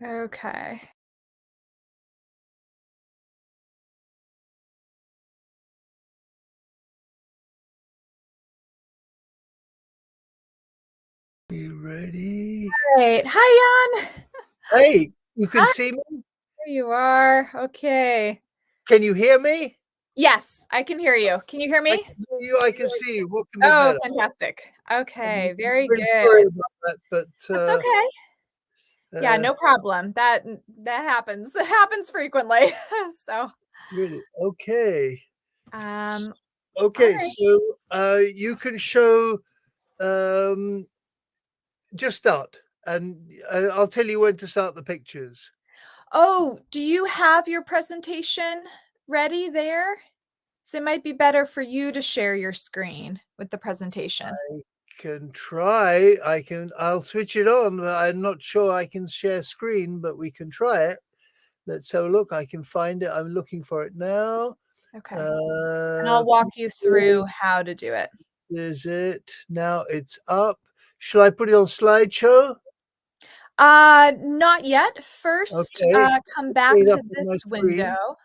Okay. Be ready. Great. Hi, Jan. Hey, you can Hi, see me? there you are. Okay. Can you hear me? Yes, I can hear you. Can you hear I me? can hear you. I can see you. What can be Oh, better? fantastic. I'm Okay, very really good. sorry about that, That's okay. Yeah, uh, no problem. That happens. It happens frequently. So, really, okay. um, all Okay, right. so you can show, um, just start, and I'll tell you when to start the pictures. Oh, do you have your presentation ready there? So it might be better for you to share your screen with the presentation. I can try. I'll switch it on. I'm not sure I can share screen, but we can try it. Let's have a look. I can find it. I'm looking for it now. Okay. And I'll walk you through how to do it. Is it? Now it's up. Shall I put it on slideshow? Not yet. First, Okay. come Put back it to up on my this screen. window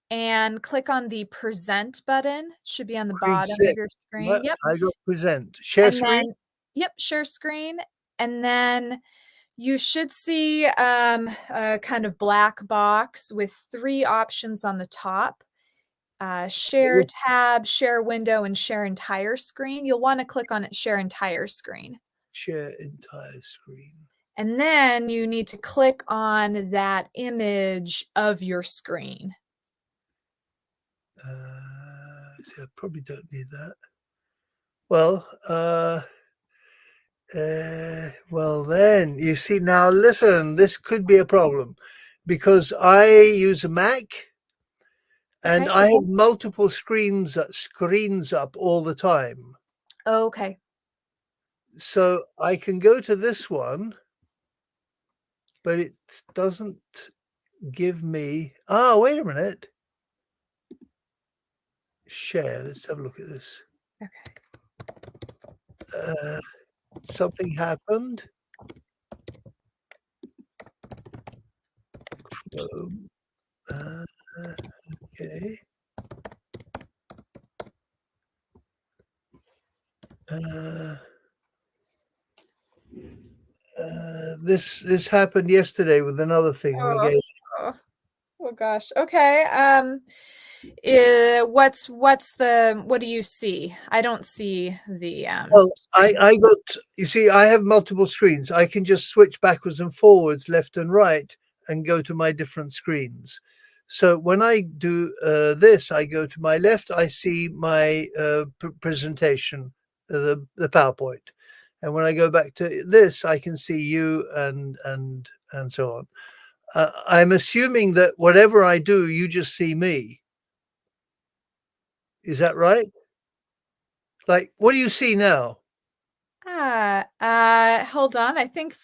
and click on the present button. Should be on the bottom of Present. your Yeah, screen. Yep. I got present. Share And screen. then, yep, share screen. And then you should see a kind of black box with 3 options on the top. Share Oops. tab, share window, and share entire screen. You'll want to click on it, share entire screen. Share entire screen. And then you need to click on that image of your screen. See, I probably don't need that. Well, well then, you see now, listen, this could be a problem because I use a Mac and Okay. I have multiple screens up all the time. Okay. So I can go to this one, but it doesn't give me. Ah, wait a minute. Share. Let's have a look at this. Okay. Something happened. Okay. This happened yesterday with another thing we Oh, gave. oh, oh gosh. Okay. What do you see? I don't see the Well, screen. I got, you see, I have multiple screens. I can just switch backwards and forwards, left and right, and go to my different screens. So when I do this, I go to my left, I see my presentation, the PowerPoint. And when I go back to this, I can see you and so on. I'm assuming that whatever I do, you just see me. Is that right? Like, what do you see now? Hold on. I think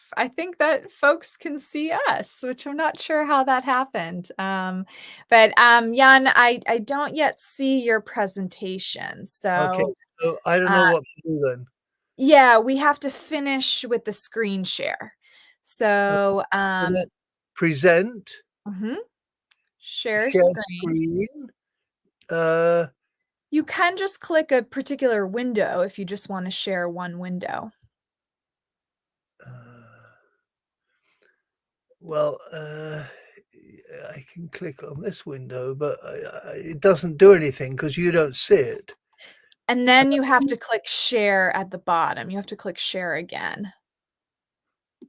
that folks can see us, which I'm not sure how that happened. But Jan, I don't yet see your presentation. Okay, So so I don't know uh what to do then. yeah, we have to finish with the screen share. So So that present, mhm, share share screen. screen. Uh, You can just click a particular window if you just want to share one window. uh, well, I can click on this window, but it doesn't do anything because you don't see it. And then you have to click share at the bottom. You have to click share again.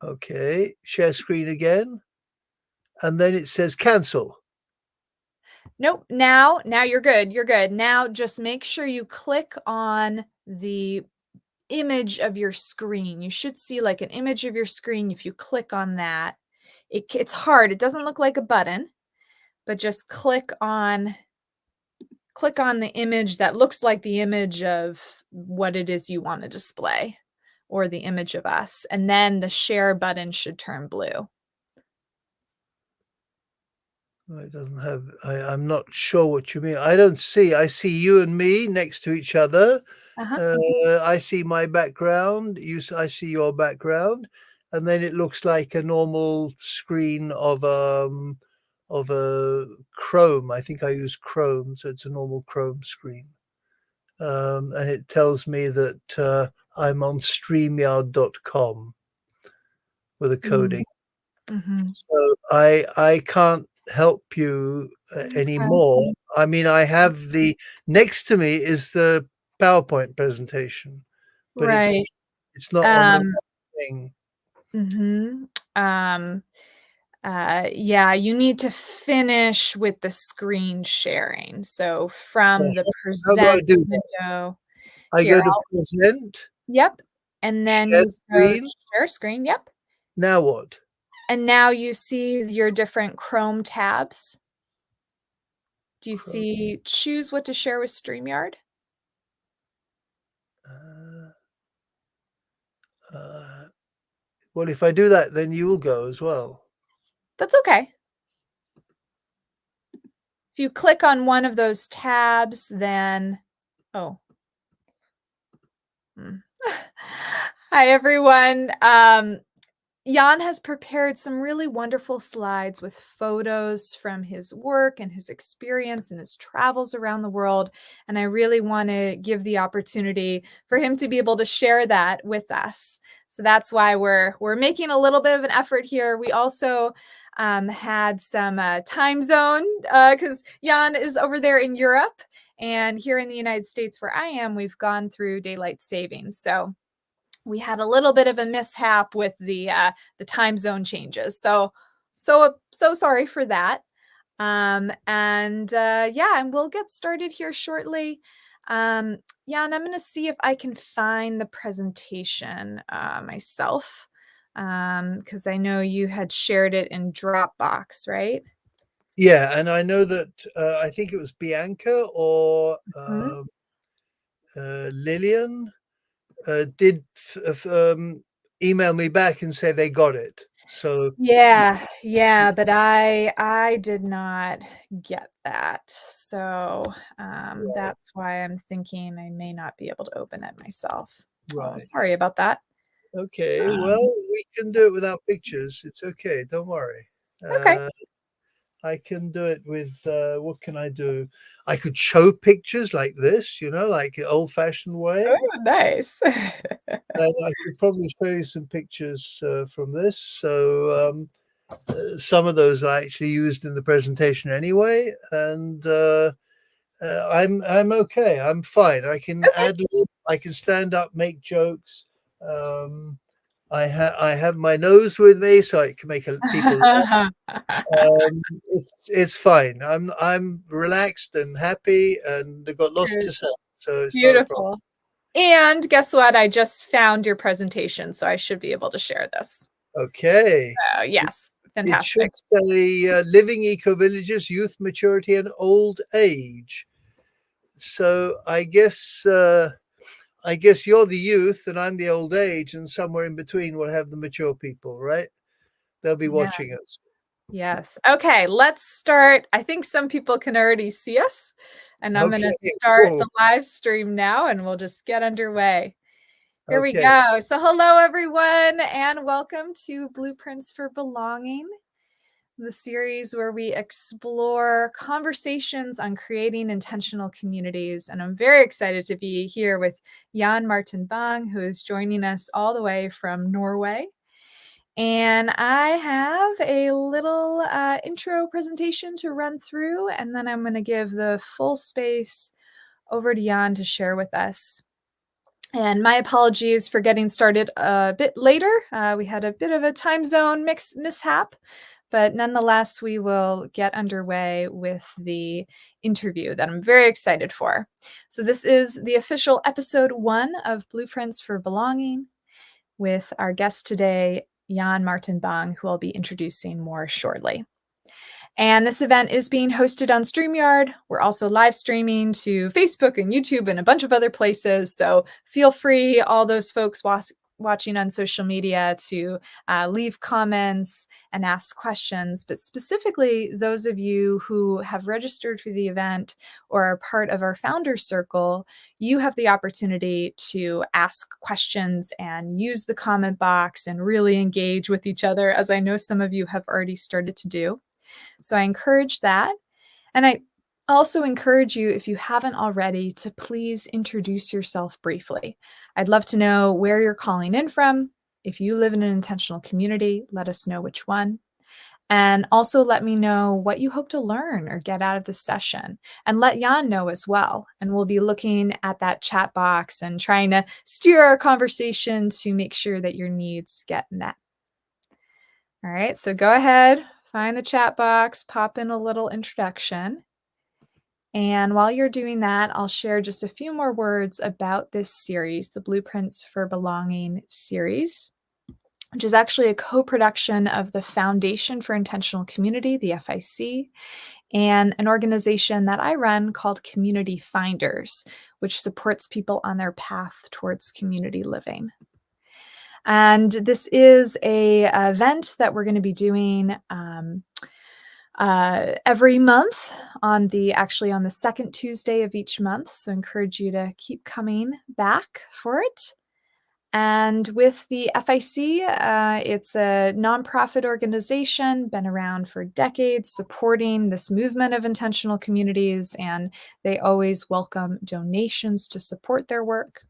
Okay, share screen again, and then it says cancel. Nope. Now you're good. You're good. Now just make sure you click on the image of your screen. You should see like an image of your screen. If you click on that, it's hard. It doesn't look like a button, but just click on the image that looks like the image of what it is you want to display or the image of us. And then the share button should turn blue. It doesn't have. I'm not sure what you mean. I don't see. I see you and me next to each other. Uh-huh. I see my background. I see your background, and then it looks like a normal screen of a Chrome. I think I use Chrome, so it's a normal Chrome screen. And it tells me that I'm on StreamYard.com with a coding. Mm-hmm. So I can't help you anymore. I mean, I have next to me is the PowerPoint presentation, but Right. it's not on the Um, thing. mhm. Um, yeah, you need to finish with the screen sharing. So Well, from the how do I present do that? window I here, go to present, yep. And then share you go to screen. share screen, yep. Now what? And now you see your different Chrome tabs. Do you Chrome. see choose what to share with StreamYard? Uh, uh, well, if I do that, then you will go as well. That's okay. If you click on one of those tabs, then oh. Hi, everyone. Jan has prepared some really wonderful slides with photos from his work and his experience and his travels around the world. And I really want to give the opportunity for him to be able to share that with us. So that's why we're making a little bit of an effort here. We also had some time zone because Jan is over there in Europe. And here in the United States where I am, we've gone through daylight savings. So we had a little bit of a mishap with the time zone changes. So sorry for that. And we'll get started here shortly. Yeah, and I'm going to see if I can find the presentation myself, because I know you had shared it in Dropbox, right? Yeah, and I know that I think it was Bianca or Mhm. Lillian did email me back and say they got it. So Yeah, but I did not get that. So that's why I'm thinking I may not be able to open it myself. Oh, right. sorry about that. Okay. Well, Um, we can do it without pictures. It's okay. Don't worry. okay. I can do it with what can I do? I could show pictures like this, like the old-fashioned way. Oh, nice. And I could probably show you some pictures from this. So some of those I actually used in the presentation anyway, and I'm okay. I'm fine. I can Okay. add. I can stand up, make jokes. Um, I have my nose with me, so I can make people laugh. It's fine. I'm relaxed and happy, and I've got lots Good. to say, so it's not a problem. Beautiful. And guess what? I just found your presentation, so I should be able to share this. Okay. Yes, It should fantastic. say living eco-villages, youth maturity, and old age. So I guess you're the youth and I'm the old age, and somewhere in between we'll have the mature people, right? They'll be Yeah. watching us. Yes. Okay, let's start. I think some people can already see us, and I'm going Okay, to start cool. the live stream now, and we'll just get underway. Here we Okay. go. So, hello, everyone, and welcome to Blueprints for Belonging, the series where we explore conversations on creating intentional communities. And I'm very excited to be here with Jan Martin Bang, who is joining us all the way from Norway. And I have a little intro presentation to run through, and then I'm going to give the full space over to Jan to share with us. And my apologies for getting started a bit later. We had a bit of a time zone mishap, but nonetheless, we will get underway with the interview that I'm very excited for. So this is the official episode 1 of Blueprints for Belonging with our guest today, Jan Martin Bang, who I'll be introducing more shortly. And this event is being hosted on StreamYard. We're also live streaming to Facebook and YouTube and a bunch of other places. So feel free, all those folks watching on social media to leave comments and ask questions. But specifically, those of you who have registered for the event or are part of our Founders Circle, you have the opportunity to ask questions and use the comment box and really engage with each other, as I know some of you have already started to do. So I encourage that. And I also encourage you, if you haven't already, to please introduce yourself briefly. I'd love to know where you're calling in from. If you live in an intentional community, let us know which one. And also let me know what you hope to learn or get out of this session. And let Jan know as well. And we'll be looking at that chat box and trying to steer our conversation to make sure that your needs get met. All right, so go ahead, find the chat box, pop in a little introduction. And while you're doing that, I'll share just a few more words about this series, the Blueprints for Belonging series, which is actually a co-production of the Foundation for Intentional Community, the FIC, and an organization that I run called Community Finders, which supports people on their path towards community living. And this is a event that we're going to be doing every month on the second Tuesday of each month. So I encourage you to keep coming back for it. And with the FIC, it's a nonprofit organization, been around for decades, supporting this movement of intentional communities, and they always welcome donations to support their work.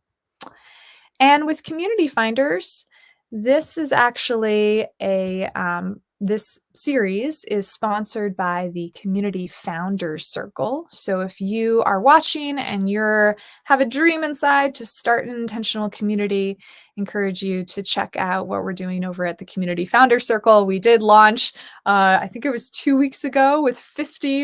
And with Community Finders, this is actually this series is sponsored by the Community Founders Circle. So if you are watching and have a dream inside to start an intentional community, encourage you to check out what we're doing over at the Community Founders Circle. We did launch, I think it was 2 weeks ago, with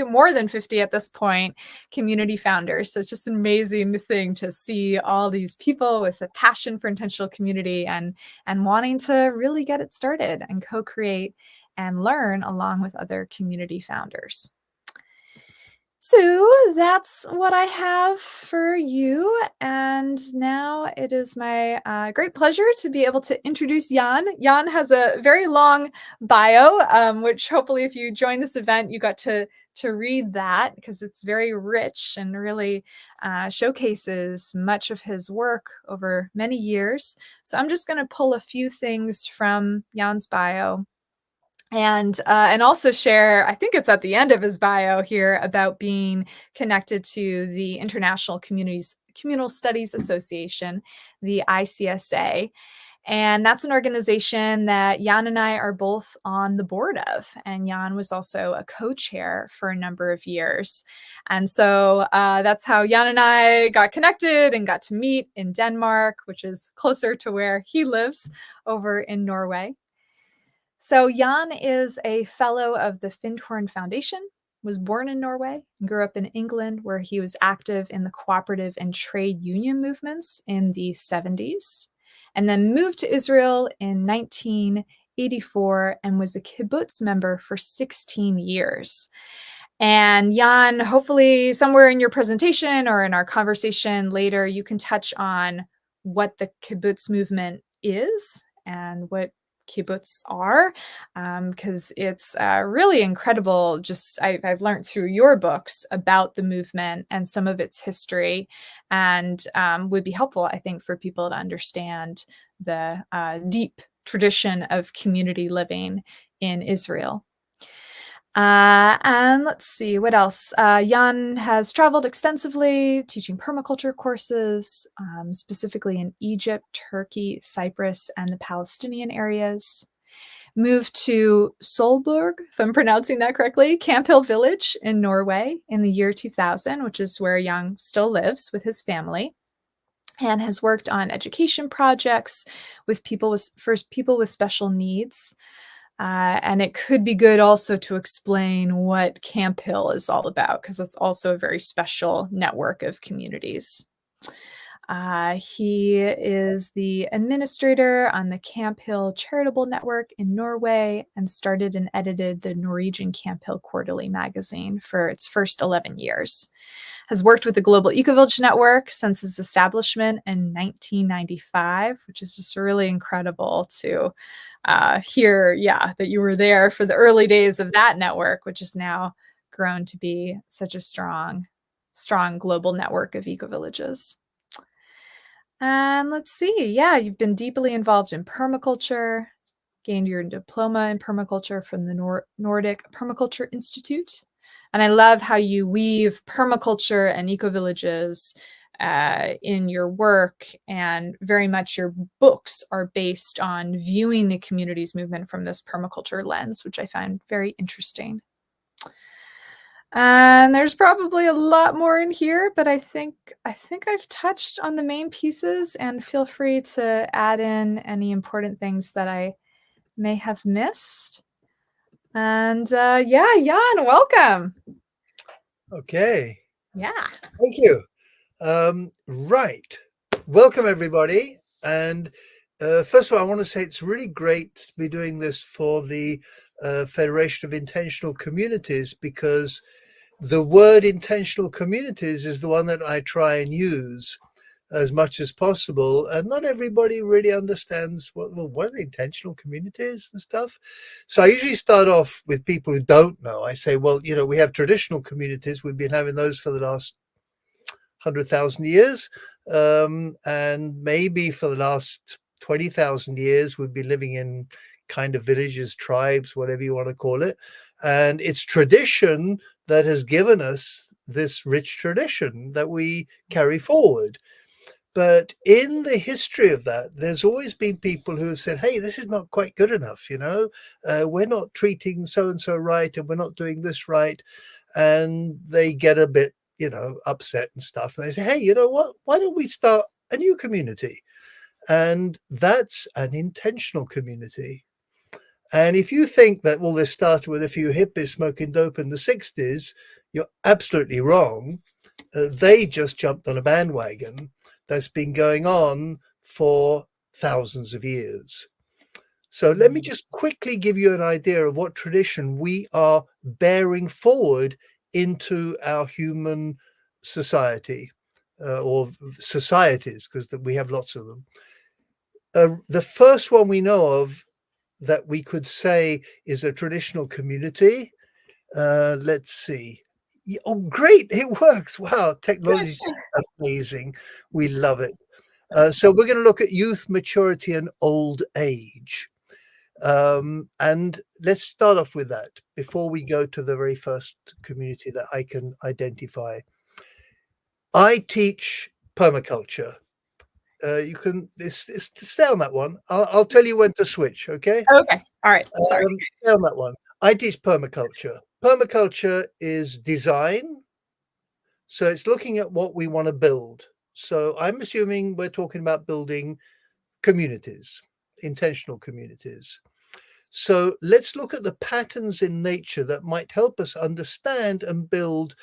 more than 50 at this point, community founders. So it's just an amazing thing to see all these people with a passion for intentional community and wanting to really get it started and co-create and learn along with other community founders. So that's what I have for you. And now it is my great pleasure to be able to introduce Jan. Jan has a very long bio, which hopefully if you join this event, you got to read that, because it's very rich and really showcases much of his work over many years. So I'm just going to pull a few things from Jan's bio. And also share, I think it's at the end of his bio here, about being connected to the International Communal Studies Association, the ICSA. And that's an organization that Jan and I are both on the board of. And Jan was also a co-chair for a number of years. And so that's how Jan and I got connected and got to meet in Denmark, which is closer to where he lives, over in Norway. So Jan is a fellow of the Findhorn Foundation, was born in Norway, and grew up in England, where he was active in the cooperative and trade union movements in the 70s, and then moved to Israel in 1984 and was a kibbutz member for 16 years. And Jan, hopefully somewhere in your presentation or in our conversation later, you can touch on what the kibbutz movement is and what kibbutz are, because it's really incredible. Just I've learned through your books about the movement and some of its history, and would be helpful, I think, for people to understand the deep tradition of community living in Israel. And let's see, what else? Jan has traveled extensively teaching permaculture courses, specifically in Egypt, Turkey, Cyprus, and the Palestinian areas. Moved to Solberg, if I'm pronouncing that correctly, Camp Hill Village in Norway in the year 2000, which is where Jan still lives with his family, and has worked on education projects with people with special needs. And it could be good also to explain what Camp Hill is all about, because that's also a very special network of communities. He is the administrator on the Camp Hill Charitable Network in Norway, and started and edited the Norwegian Camp Hill Quarterly magazine for its first 11 years. has worked with the Global Ecovillage Network since its establishment in 1995, which is just really incredible to hear, yeah, that you were there for the early days of that network, which is now grown to be such a strong, strong global network of ecovillages. And let's see, yeah, you've been deeply involved in permaculture, gained your diploma in permaculture from the Nordic Permaculture Institute. And I love how you weave permaculture and ecovillages in your work, and very much your books are based on viewing the community's movement from this permaculture lens, which I find very interesting. And there's probably a lot more in here, but I think I've touched on the main pieces, and feel free to add in any important things that I may have missed. And yeah, Jan, welcome. Okay. Yeah. Thank you. Right. Welcome, everybody. And first of all, I want to say it's really great to be doing this for the Federation of Intentional Communities, because the word intentional communities is the one that I try and use as much as possible. And not everybody really understands what are the intentional communities and stuff. So I usually start off with people who don't know. I say, well, we have traditional communities. We've been having those for the last 100,000 years. And maybe for the last 20,000 years, we've been living in kind of villages, tribes, whatever you want to call it. And it's tradition that has given us this rich tradition that we carry forward. But in the history of that, there's always been people who have said, hey, this is not quite good enough, we're not treating so-and-so right, and we're not doing this right. And they get a bit, upset and stuff. And they say, hey, you know what? Why don't we start a new community? And that's an intentional community. And if you think that, well, this started with a few hippies smoking dope in the 60s, you're absolutely wrong. They just jumped on a bandwagon that's been going on for thousands of years. So let me just quickly give you an idea of what tradition we are bearing forward into our human society, or societies, because we have lots of them. The first one we know of that we could say is a traditional community. Let's see. Oh, great. It works. Wow. Technology is amazing. We love it. So we're going to look at youth, maturity, and old age. And let's start off with that before we go to the very first community that I can identify. I teach permaculture. You can stay on that one. I'll tell you when to switch. Okay. Okay. All right. Sorry. Stay on that one. I teach permaculture. Permaculture is design. So it's looking at what we want to build. So I'm assuming we're talking about building communities, intentional communities. So let's look at the patterns in nature that might help us understand and build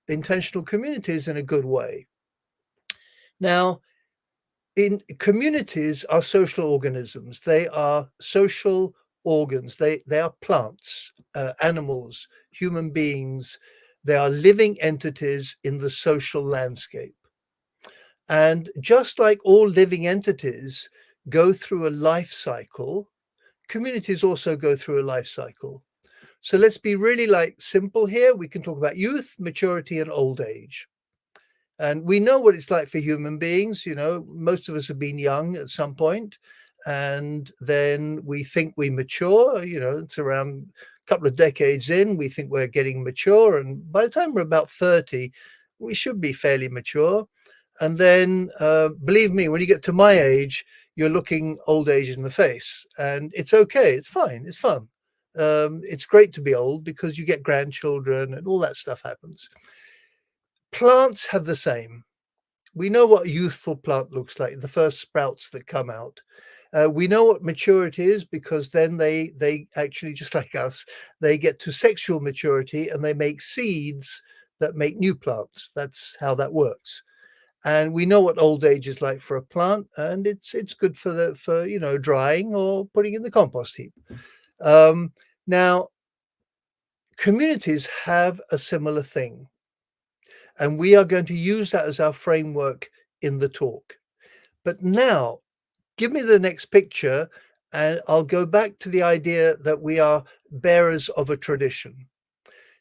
intentional communities in a good way. Now, in communities are social organisms. They are social organs. They are plants, animals, human beings. They are living entities in the social landscape. And just like all living entities go through a life cycle, communities also go through a life cycle. So let's be really simple here. We can talk about youth, maturity, and old age. And we know what it's like for human beings. Most of us have been young at some point, and then we think we mature. It's around a couple of decades in, we think we're getting mature. And by the time we're about 30, we should be fairly mature. And then, believe me, when you get to my age, you're looking old age in the face. And it's okay. It's fine. It's fun. It's great to be old because you get grandchildren and all that stuff happens. Plants have the same. We know what a youthful plant looks like, the first sprouts that come out. We know what maturity is because then they actually, just like us, they get to sexual maturity and they make seeds that make new plants. That's how that works. And we know what old age is like for a plant, and it's good for drying or putting in the compost heap. Now, communities have a similar thing. And we are going to use that as our framework in the talk. But now, give me the next picture, and I'll go back to the idea that we are bearers of a tradition.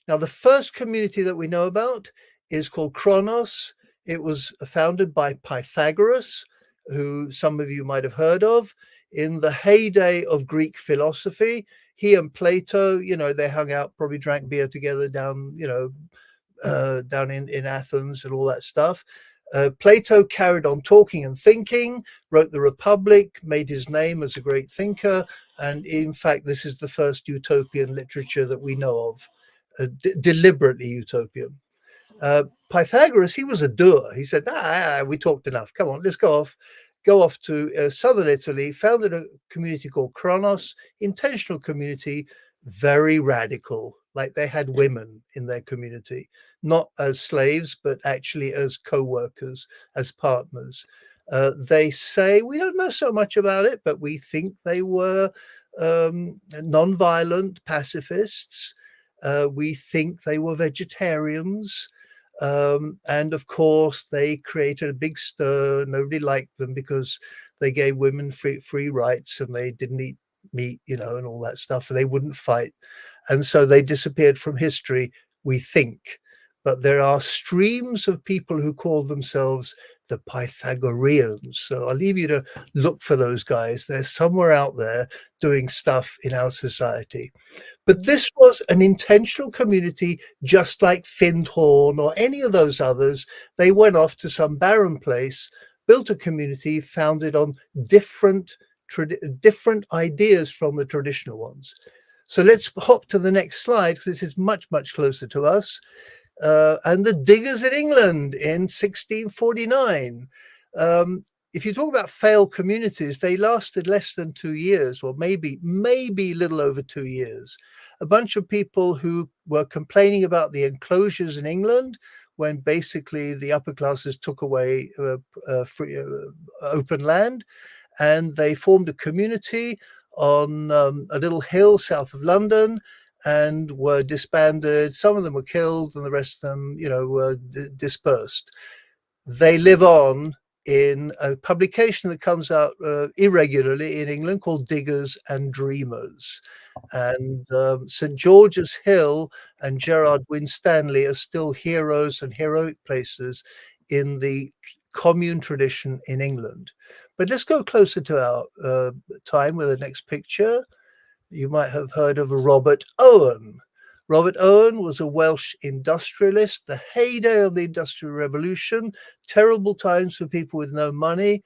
Now, the first community that we know about is called Kronos. It was founded by Pythagoras, who some of you might have heard of. In the heyday of Greek philosophy, he and Plato, they hung out, probably drank beer together down, down in Athens and all that stuff. Plato carried on talking and thinking, wrote the Republic, made his name as a great thinker. And in fact, this is the first utopian literature that we know of. Deliberately utopian. Pythagoras, he was a doer. He said, we talked enough. Come on, let's go off to southern Italy, founded a community called Kronos, intentional community, very radical. Like they had women in their community, not as slaves, but actually as co-workers, as partners. They say, we don't know so much about it, but we think they were non-violent pacifists. We think they were vegetarians. And of course, they created a big stir. Nobody liked them because they gave women free rights and they didn't eat meat, and all that stuff. And they wouldn't fight. And so they disappeared from history, we think. But there are streams of people who call themselves the Pythagoreans. So I'll leave you to look for those guys. They're somewhere out there doing stuff in our society. But this was an intentional community, just like Findhorn or any of those others. They went off to some barren place, built a community founded on different ideas from the traditional ones. So let's hop to the next slide, because this is much, much closer to us. And the diggers in England in 1649. If you talk about failed communities, they lasted less than 2 years, or maybe a little over 2 years. A bunch of people who were complaining about the enclosures in England, when basically the upper classes took away free open land, and they formed a community on a little hill south of London, and were disbanded. Some of them were killed, and the rest of them, were dispersed. They live on in a publication that comes out irregularly in England called Diggers and Dreamers. And St. George's Hill and Gerard Winstanley are still heroes and heroic places in the commune tradition in England. But let's go closer to our time with the next picture. You might have heard of Robert Owen. Robert Owen was a Welsh industrialist, the heyday of the Industrial Revolution, terrible times for people with no money.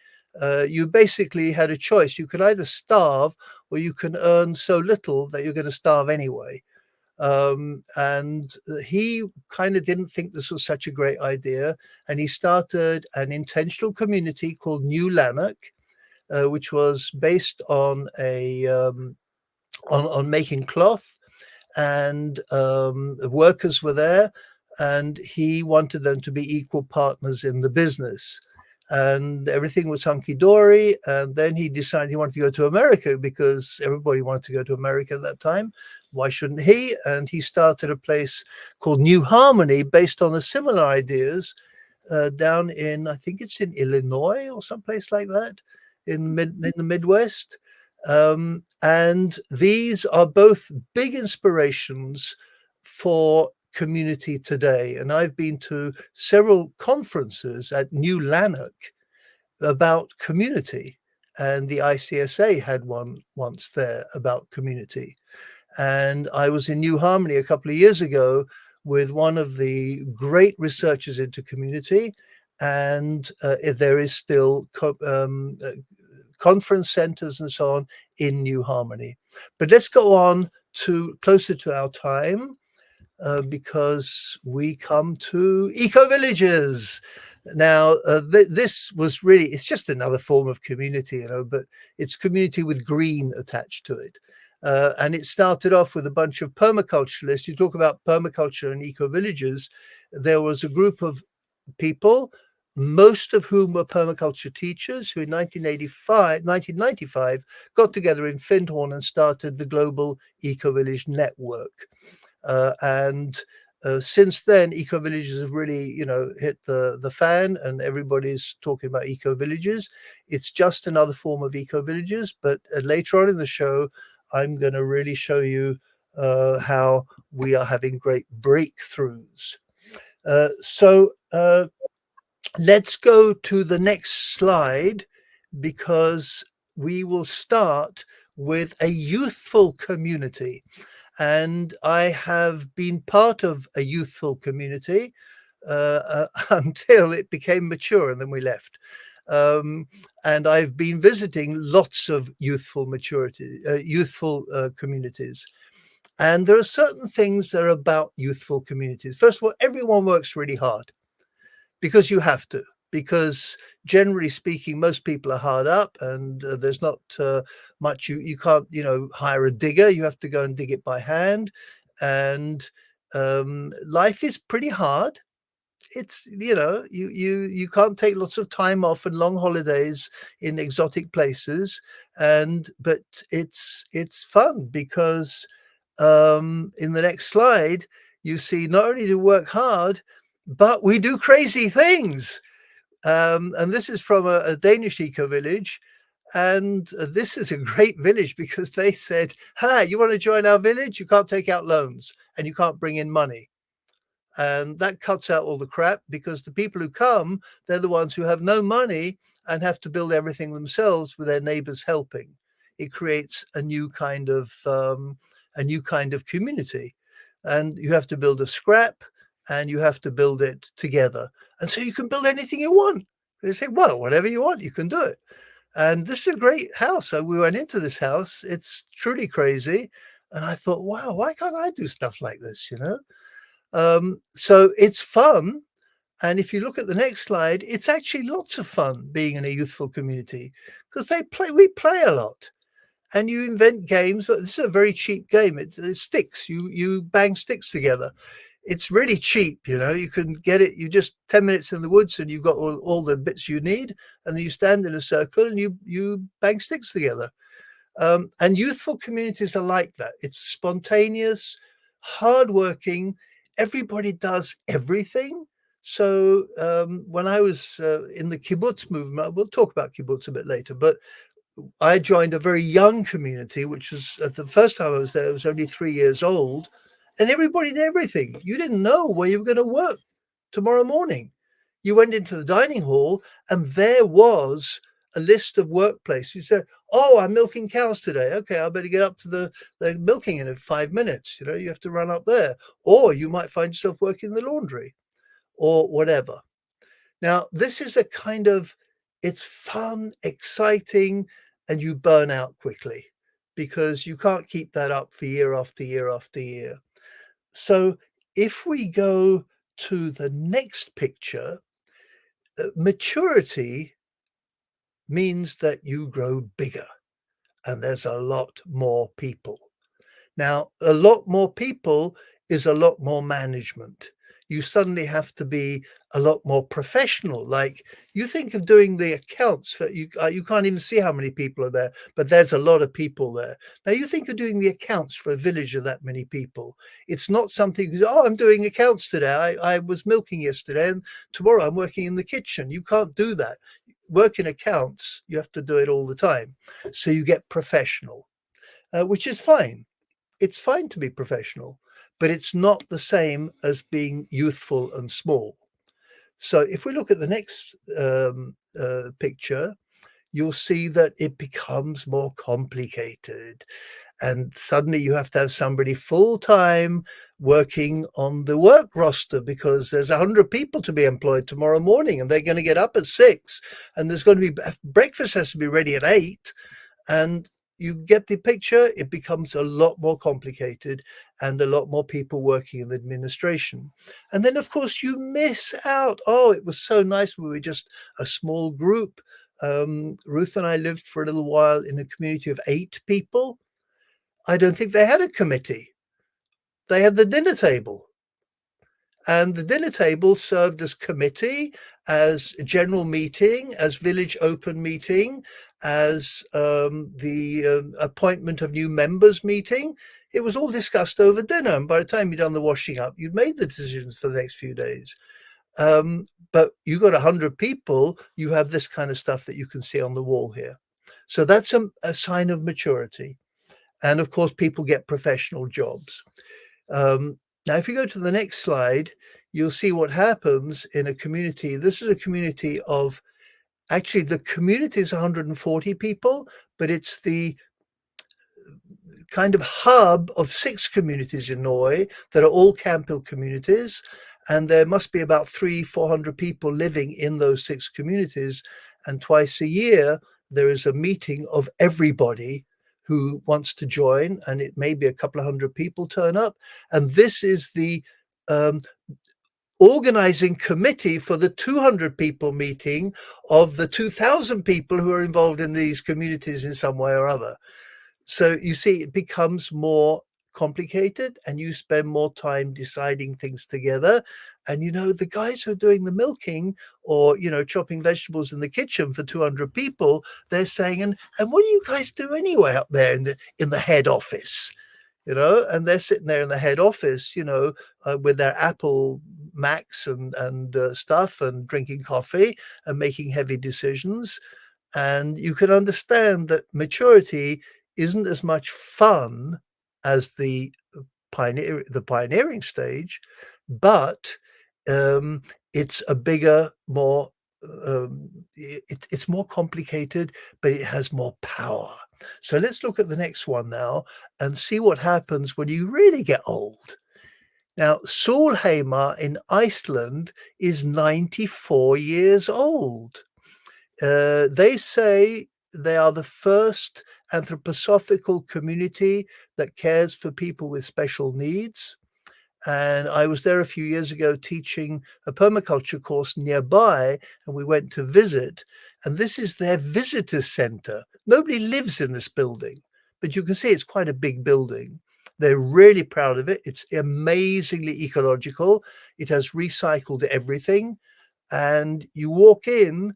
You basically had a choice. You could either starve, or you can earn so little that you're going to starve anyway. And he kind of didn't think this was such a great idea. And he started an intentional community called New Lanark, which was based on on making cloth. And the workers were there, and he wanted them to be equal partners in the business. And everything was hunky-dory. And then he decided he wanted to go to America, because everybody wanted to go to America at that time. Why shouldn't he? And he started a place called New Harmony, based on the similar ideas, down in, I think it's in Illinois or someplace like that, in the Midwest. And these are both big inspirations for community today. And I've been to several conferences at New Lanark about community, and the ICSA had one once there about community. And I was in New Harmony a couple of years ago with one of the great researchers into community, and there is still conference centers and so on in New Harmony. But let's go on to closer to our time, because we come to eco-villages. Now, this was really, it's just another form of community, but it's community with green attached to it. And it started off with a bunch of permaculturalists. You talk about permaculture and eco-villages. There was a group of people, most of whom were permaculture teachers, who in 1995 got together in Findhorn and started the Global Ecovillage Network. And Since then, eco villages have really, hit the fan, and everybody's talking about eco villages. It's just another form of eco villages, but later on in the show, I'm going to really show you how we are having great breakthroughs. So let's go to the next slide, because we will start with a youthful community. And I have been part of a youthful community until it became mature, and then we left. And I've been visiting lots of youthful communities. And there are certain things that are about youthful communities. First of all, everyone works really hard because you have to. Because generally speaking, most people are hard up, and there's not much you can't hire a digger. You have to go and dig it by hand, and life is pretty hard. It's you can't take lots of time off and long holidays in exotic places, but it's fun because in the next slide you see not only do we work hard, but we do crazy things. And this is from a Danish eco village. And this is a great village because they said, "Hi, you want to join our village? You can't take out loans and you can't bring in money." And that cuts out all the crap, because the people who come, they're the ones who have no money and have to build everything themselves with their neighbors helping. It creates a new kind of community, and you have to build a scrap, and you have to build it together. And so you can build anything you want. They say, well, whatever you want, you can do it. And this is a great house. So we went into this house. It's truly crazy. And I thought, wow, why can't I do stuff like this, So it's fun. And if you look at the next slide, it's actually lots of fun being in a youthful community, because we play a lot, and you invent games. This is a very cheap game. It sticks. You bang sticks together. It's really cheap. You can get it. You just 10 minutes in the woods and you've got all the bits you need, and then you stand in a circle and you bang sticks together. And youthful communities are like that. It's spontaneous, hardworking. Everybody does everything. So when I was in the kibbutz movement, we'll talk about kibbutz a bit later, but I joined a very young community, which was the first time I was there, I was only 3 years old, and everybody did everything. You didn't know where you were going to work tomorrow morning. You went into the dining hall, and there was a list of workplace. You said, "Oh, I'm milking cows today. Okay, I better get up to the milking in 5 minutes." You have to run up there, or you might find yourself working in the laundry or whatever. Now, this is it's fun, exciting, and you burn out quickly because you can't keep that up for year after year after year. So if we go to the next picture, maturity means that you grow bigger and there's a lot more people. Now, a lot more people is a lot more management. You suddenly have to be a lot more professional. Like, you think of doing the accounts for you can't even see how many people are there, but there's a lot of people there. Now, you think of doing the accounts for a village of that many people. It's not something, oh, I'm doing accounts today. I was milking yesterday, and tomorrow I'm working in the kitchen. You can't do that. Work in accounts, you have to do it all the time. So you get professional, which is fine. It's fine to be professional, but it's not the same as being youthful and small. So if we look at the next picture, you'll see that it becomes more complicated. And suddenly you have to have somebody full-time working on the work roster, because there's 100 people to be employed tomorrow morning, and they're going to get up at 6, and there's going to be breakfast has to be ready at 8. And you get the picture. It becomes a lot more complicated, and a lot more people working in the administration. And then, of course, you miss out. Oh, it was so nice. We were just a small group. Ruth and I lived for a little while in a community of 8 people. I don't think they had a committee. They had the dinner table. And the dinner table served as committee, as general meeting, as village open meeting, as the appointment of new members meeting. It was all discussed over dinner. And by the time you'd done the washing up, you'd made the decisions for the next few days. But you got 100 people, you have this kind of stuff that you can see on the wall here. So that's a sign of maturity. And of course, people get professional jobs. Now, if you go to the next slide, you'll see what happens in a community. This is a community of, actually, the community is 140 people, but it's the kind of hub of 6 communities in Norway that are all Camphill communities. And there must be about 300-400 people living in those 6 communities. And twice a year, there is a meeting of everybody who wants to join, and it may be a couple of hundred people turn up. And this is the organizing committee for the 200 people meeting of the 2,000 people who are involved in these communities in some way or other. So you see, it becomes more complicated, and you spend more time deciding things together. And the guys who are doing the milking or chopping vegetables in the kitchen for 200 people, they're saying, and what do you guys do anyway up there in the head office? And they're sitting there in the head office, with their Apple Macs and stuff, and drinking coffee and making heavy decisions. And you can understand that maturity isn't as much fun as the pioneering stage, but it's a bigger, more it's more complicated, but it has more power. So let's look at the next one now and see what happens when you really get old. Now, Solheimar in Iceland is 94 years old. They say they are the first anthroposophical community that cares for people with special needs. And I was there a few years ago teaching a permaculture course nearby, and we went to visit. And this is their visitor center. Nobody lives in this building, but you can see it's quite a big building. They're really proud of it. It's amazingly ecological. It has recycled everything. And you walk in,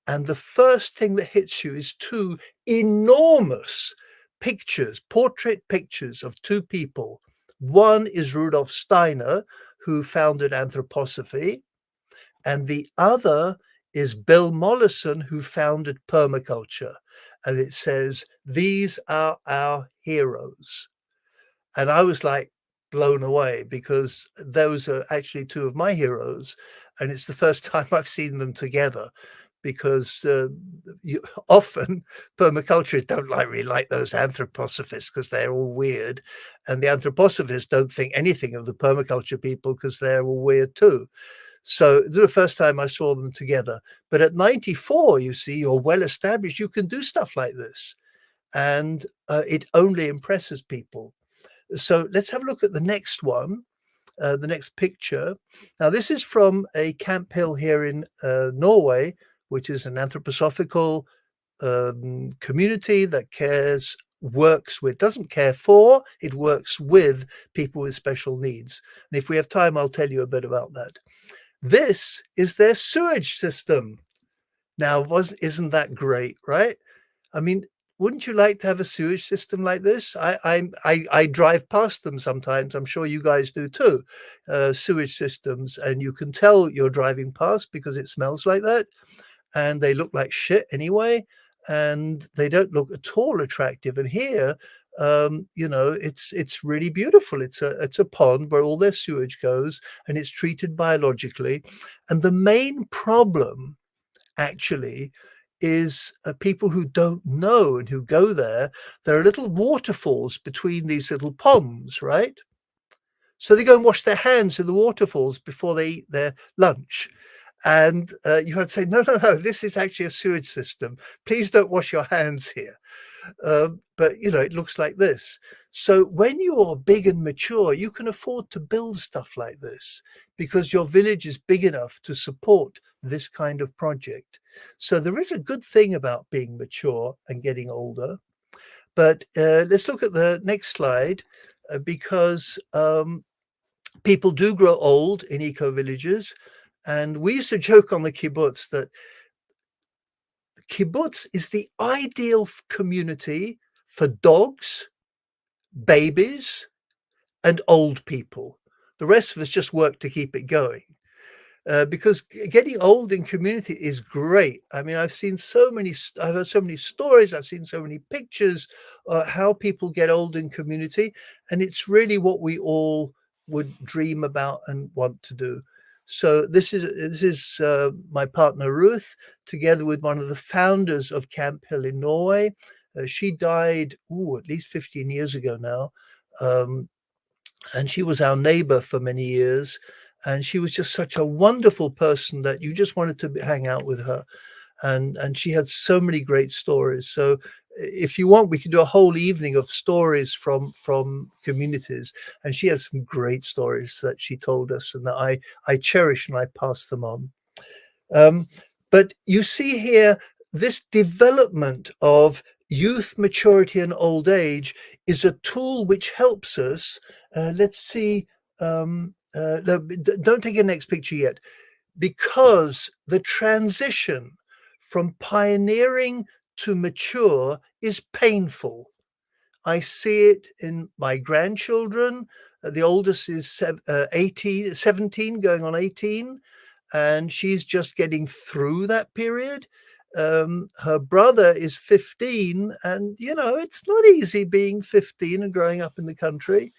and the first thing that hits you is 2 enormous pictures, portrait pictures of 2 people. One is Rudolf Steiner, who founded anthroposophy, and the other is Bill Mollison, who founded permaculture. And it says, "These are our heroes." And I was like blown away, because those are actually 2 of my heroes. And it's the first time I've seen them together, because often permaculturists don't really like those anthroposophists, because they're all weird. And the anthroposophists don't think anything of the permaculture people, because they're all weird too. So this is the first time I saw them together. But at 94, you see, you're well established. You can do stuff like this. And it only impresses people. So let's have a look at the next one, the next picture. Now, this is from a Camphill here in Norway, which is an anthroposophical community that doesn't care for, it works with people with special needs. And if we have time, I'll tell you a bit about that. This is their sewage system. Now, isn't that great, right? I mean, wouldn't you like to have a sewage system like this? I drive past them sometimes. I'm sure you guys do too. Sewage systems, and you can tell you're driving past because it smells like that, and they look like shit anyway, and they don't look at all attractive. And here, it's really beautiful. It's a pond where all their sewage goes, and it's treated biologically. And the main problem, actually, is people who don't know and who go there. There are little waterfalls between these little ponds, right? So they go and wash their hands in the waterfalls before they eat their lunch. And you have to say, no, this is actually a sewage system. Please don't wash your hands here. But, it looks like this. So when you're big and mature, you can afford to build stuff like this, because your village is big enough to support this kind of project. So there is a good thing about being mature and getting older. But let's look at the next slide, because people do grow old in eco-villages. And we used to joke on the kibbutz that kibbutz is the ideal community for dogs, babies, and old people. The rest of us just work to keep it going. Because getting old in community is great. I mean, I've heard so many stories, I've seen so many pictures, how people get old in community, and it's really what we all would dream about and want to do. So this is my partner Ruth, together with one of the founders of Camp Hill in Norway. She died, at least 15 years ago now. And she was our neighbor for many years. And she was just such a wonderful person that you just wanted to hang out with her. And she had so many great stories. So if you want, we could do a whole evening of stories from communities. And she has some great stories that she told us and that I cherish and I pass them on. But you see here, this development of youth, maturity, and old age is a tool which helps us. Let's see. Don't take a next picture yet, because the transition from pioneering to mature is painful. I see it in my grandchildren. The oldest is 17, going on 18, and she's just getting through that period. Her brother is 15, and it's not easy being 15 and growing up in the country.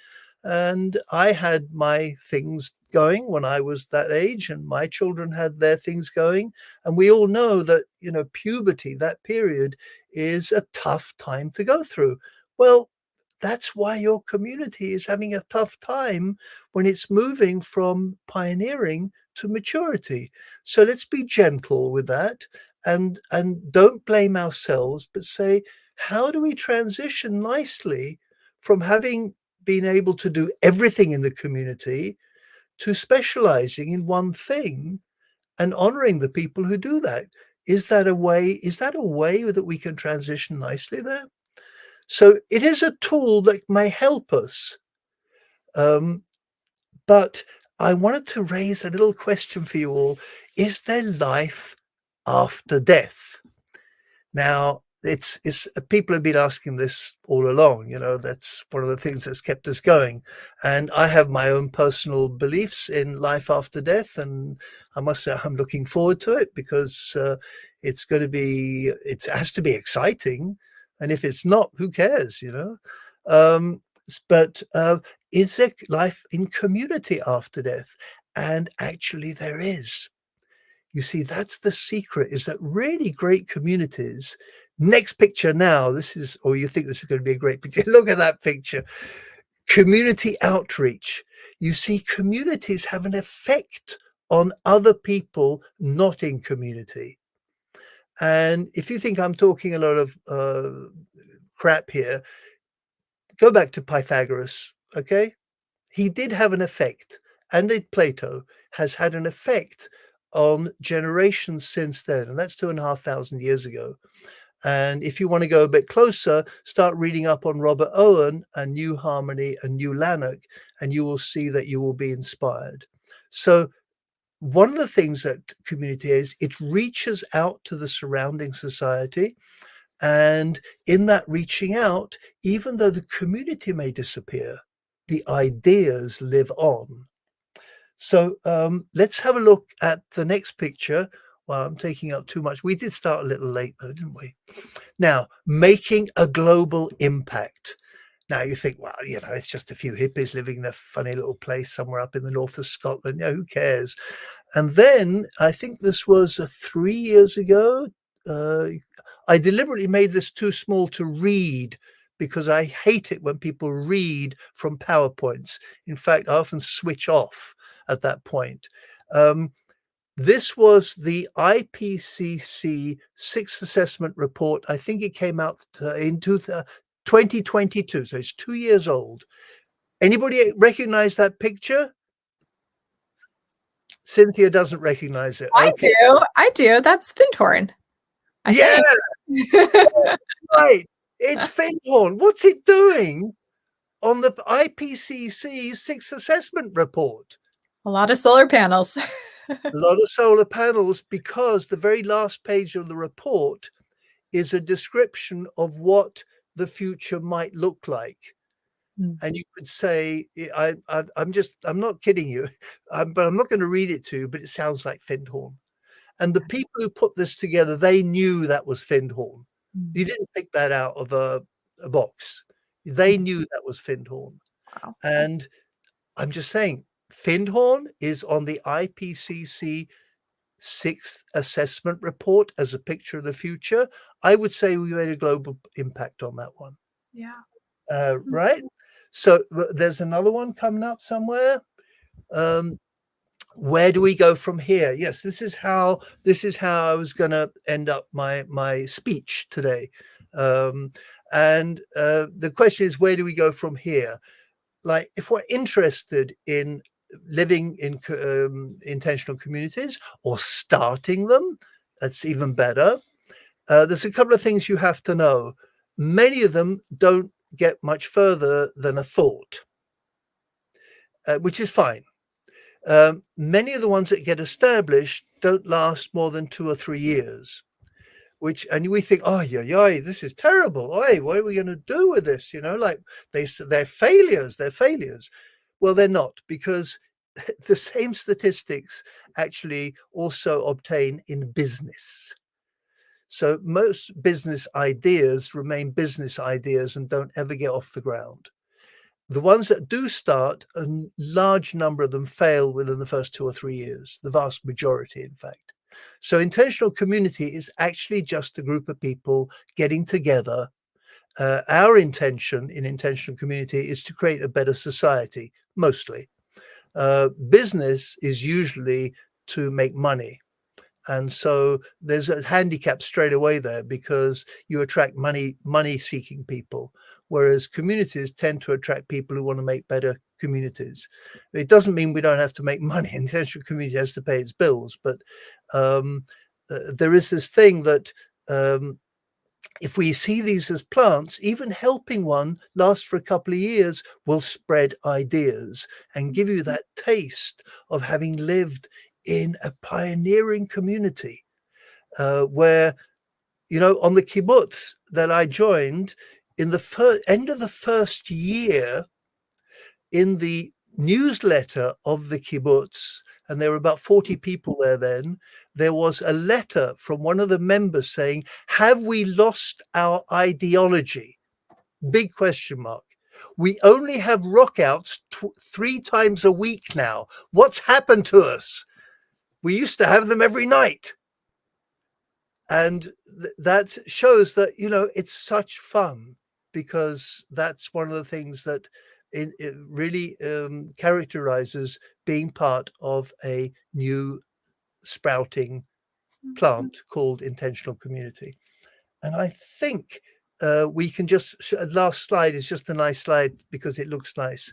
And I had my things going when I was that age, and my children had their things going. And we all know that, puberty, that period, is a tough time to go through. Well, that's why your community is having a tough time when it's moving from pioneering to maturity. So let's be gentle with that, and don't blame ourselves, but say, how do we transition nicely from having been able to do everything in the community to specializing in one thing and honoring the people who do that? Is that a way that we can transition nicely there? So it is a tool that may help us. But I wanted to raise a little question for you all. Is there life after death? Now, it's people have been asking this all along. That's one of the things that's kept us going. And I have my own personal beliefs in life after death, and I must say I'm looking forward to it, because it has to be exciting. And if it's not, who cares, But is there life in community after death? And actually there is. You see, that's the secret, is that really great communities. Next picture now, you think this is going to be a great picture. Look at that picture. Community outreach. You see, communities have an effect on other people not in community. And if you think I'm talking a lot of crap here, go back to Pythagoras, okay? He did have an effect, and Plato has had an effect on generations since then, and that's 2,500 years ago. And if you want to go a bit closer, start reading up on Robert Owen and New Harmony and New Lanark, and you will see that you will be inspired. So one of the things that community is, it reaches out to the surrounding society. And in that reaching out, even though the community may disappear, the ideas live on. So let's have a look at the next picture. Well, I'm taking up too much. We did start a little late though, didn't we? Now, making a global impact. Now you think, well, it's just a few hippies living in a funny little place somewhere up in the north of Scotland. Who cares? And then I think this was 3 years ago. I deliberately made this too small to read, because I hate it when people read from PowerPoints. In fact, I often switch off at that point. This was the IPCC Sixth Assessment Report. I think it came out in 2022, so it's 2 years old. Anybody recognize that picture? Cynthia doesn't recognize it. Okay. I do. That's Findhorn, I Yeah, think. right. It's Findhorn. What's it doing on the IPCC's sixth assessment report. A lot of solar panels. A lot of solar panels, because the very last page of the report is a description of what the future might look like. Mm. And you could say, I'm not kidding you, but I'm not going to read it to you, but it sounds like Findhorn. And the people who put this together, they knew that was Findhorn. Mm. You didn't pick that out of a box. They knew that was Findhorn. Wow. And I'm just saying, Findhorn is on the IPCC sixth assessment report as a picture of the future. I would say we made a global impact on that one. Yeah. Right? So there's another one coming up somewhere. Where do we go from here? Yes, this is how I was going to end up my speech today. And the question is, where do we go from here? Like, if we're interested in living in intentional communities or starting them, that's even better. There's a couple of things you have to know. Many of them don't get much further than a thought, which is fine. Many of the ones that get established don't last more than 2 or 3 years, and we think, oh yeah, this is terrible. Oh, what are we going to do with this? Like they're failures. They're failures. Well, they're not, because the same statistics actually also obtain in business. So most business ideas remain business ideas and don't ever get off the ground. The ones that do start, a large number of them fail within the first 2 or 3 years, the vast majority, in fact. So intentional community is actually just a group of people getting together. Our intention in intentional community is to create a better society, mostly. Business is usually to make money. And so there's a handicap straight away there, because you attract money seeking people, whereas communities tend to attract people who want to make better communities. It doesn't mean we don't have to make money. Intentional community has to pay its bills, but there is this thing that if we see these as plants, even helping one last for a couple of years will spread ideas and give you that taste of having lived in a pioneering community, where, on the kibbutz that I joined, in the end of the first year, in the newsletter of the kibbutz, and there were about 40 people there then, there was a letter from one of the members saying, have we lost our ideology? Big question mark. We only have rockouts 3 times a week now. What's happened to us? We used to have them every night. And that shows that, it's such fun, because that's one of the things that it really characterizes being part of a new sprouting plant called intentional community. And I think we can just, last slide is just a nice slide because it looks nice.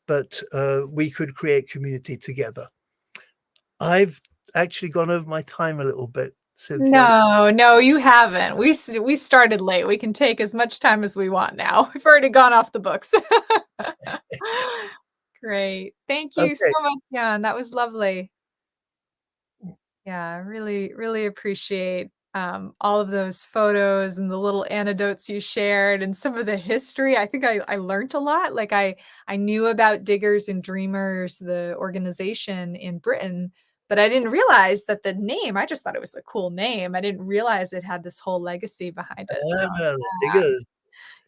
But we could create community together. I've actually gone over my time a little bit, Cynthia. No, you haven't. We started late. We can take as much time as we want now. We've already gone off the books. Great. Thank you so Okay. much, Jan. That was lovely. Yeah, really, really appreciate all of those photos and the little anecdotes you shared and some of the history. I think I learned a lot. Like I knew about Diggers and Dreamers, the organization in Britain, but I didn't realize that the name, I just thought it was a cool name. I didn't realize it had this whole legacy behind it. So The diggers.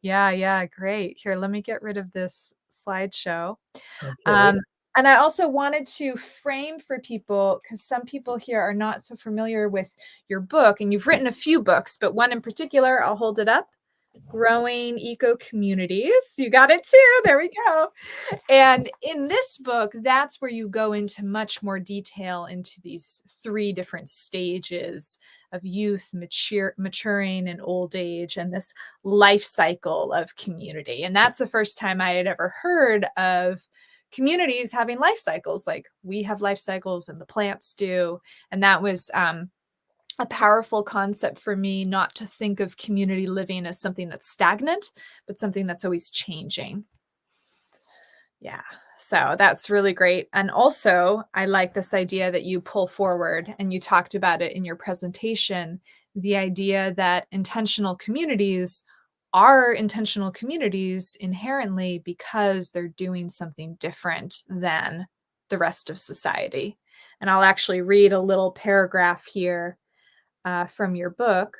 yeah, great. Here, let me get rid of this slideshow. Okay. Um, and I also wanted to frame for people, because some people here are not so familiar with your book, and you've written a few books, but one in particular, I'll hold it up, Growing Eco Communities. You got it too. There we go. And in this book, that's where you go into much more detail into these 3 different stages of youth, maturing, and old age, and this life cycle of community. And that's the first time I had ever heard of communities having life cycles. Like we have life cycles and the plants do. And that was a powerful concept for me not to think of community living as something that's stagnant, but something that's always changing. Yeah. So that's really great. And also, I like this idea that you pull forward and you talked about it in your presentation, the idea that intentional communities are intentional communities inherently because they're doing something different than the rest of society. And I'll actually read a little paragraph here from your book.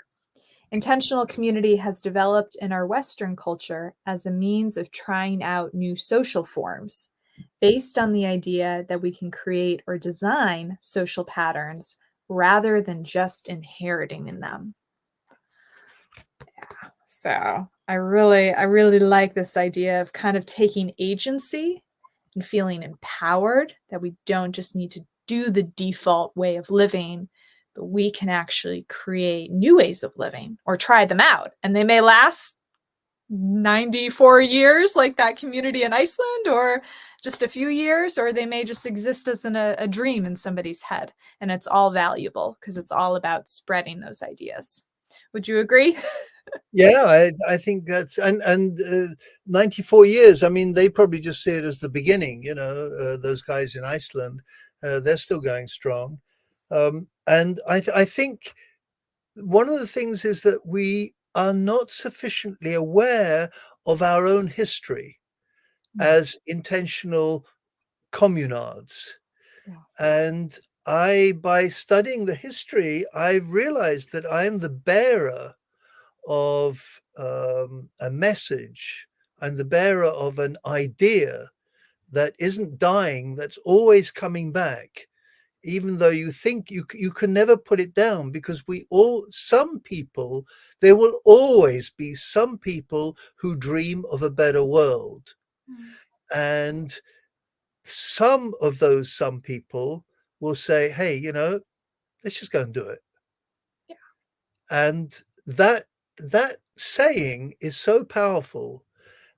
Intentional community has developed in our Western culture as a means of trying out new social forms based on the idea that we can create or design social patterns rather than just inheriting in them. Yeah. So I really like this idea of kind of taking agency and feeling empowered that we don't just need to do the default way of living, but we can actually create new ways of living or try them out. And they may last 94 years, like that community in Iceland, or just a few years, or they may just exist as a dream in somebody's head. And it's all valuable because it's all about spreading those ideas. Would you agree? Yeah, I think that's and 94 years. I mean, they probably just see it as the beginning. Those guys in Iceland, they're still going strong. And I think one of the things is that we are not sufficiently aware of our own history Mm, as intentional communards. yeah. And by studying the history, I've realized that I'm the bearer of a message. I'm the bearer of an idea that isn't dying, that's always coming back, even though you think you can never put it down, because some people, there will always be some people who dream of a better world. Mm, And some people will say, hey, let's just go and do it. yeah. And that saying is so powerful.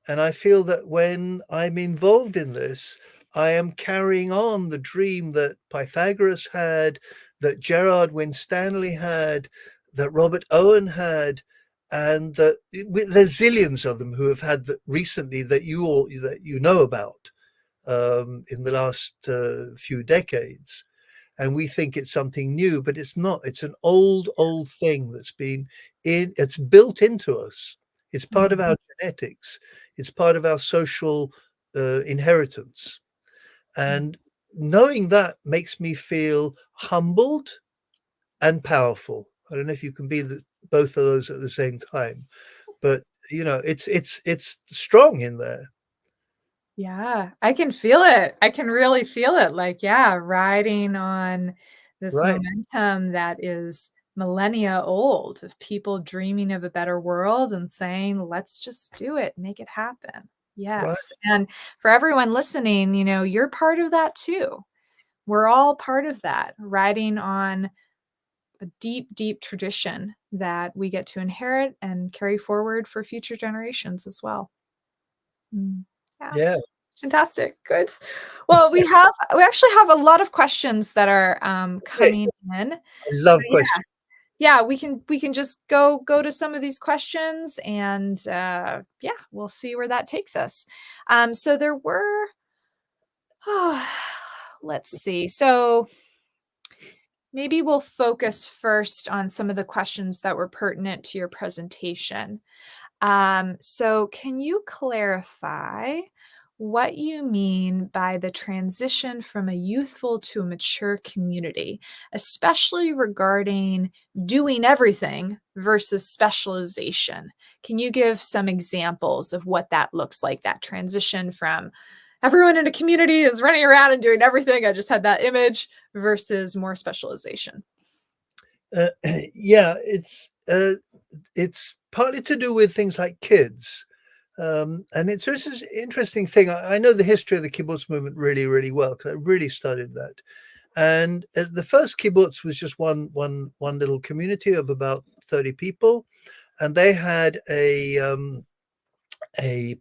And I feel that when I'm involved in this, I am carrying on the dream that Pythagoras had, that Gerard Winstanley had, that Robert Owen had, and that there's zillions of them who have had that recently, that you know about, in the last few decades. And we think it's something new, but it's not. It's an old thing it's built into us. It's part of Mhm. our genetics. It's part of our social inheritance. Mm. And knowing that makes me feel humbled and powerful. I don't know if you can be both of those at the same time, but it's strong in there, Yeah, I can feel it. I can really feel it. Like, yeah, riding on this right? momentum that is millennia old of people dreaming of a better world and saying, let's just do it, make it happen. Right? Yes. And for everyone listening, you're part of that too. We're all part of that, riding on a deep, deep tradition that we get to inherit and carry forward for future generations as well. Mm. Yeah. Yeah. Fantastic. Good. Well, we actually have a lot of questions that are Okay. coming in. I So love questions. yeah, we can just go to some of these questions and yeah, we'll see where that takes us. So there were let's see. So maybe we'll focus first on some of the questions that were pertinent to your presentation. So can you clarify what you mean by the transition from a youthful to a mature community, especially regarding doing everything versus specialization? Can you give some examples of what that looks like, that transition from everyone in a community is running around and doing everything? I just had that image versus more specialization. Uh, yeah, it's partly to do with things like kids. And it's this is interesting thing. I know the history of the kibbutz movement really, really well, because I really studied that. And the first kibbutz was just one little community of about 30 people, and they had a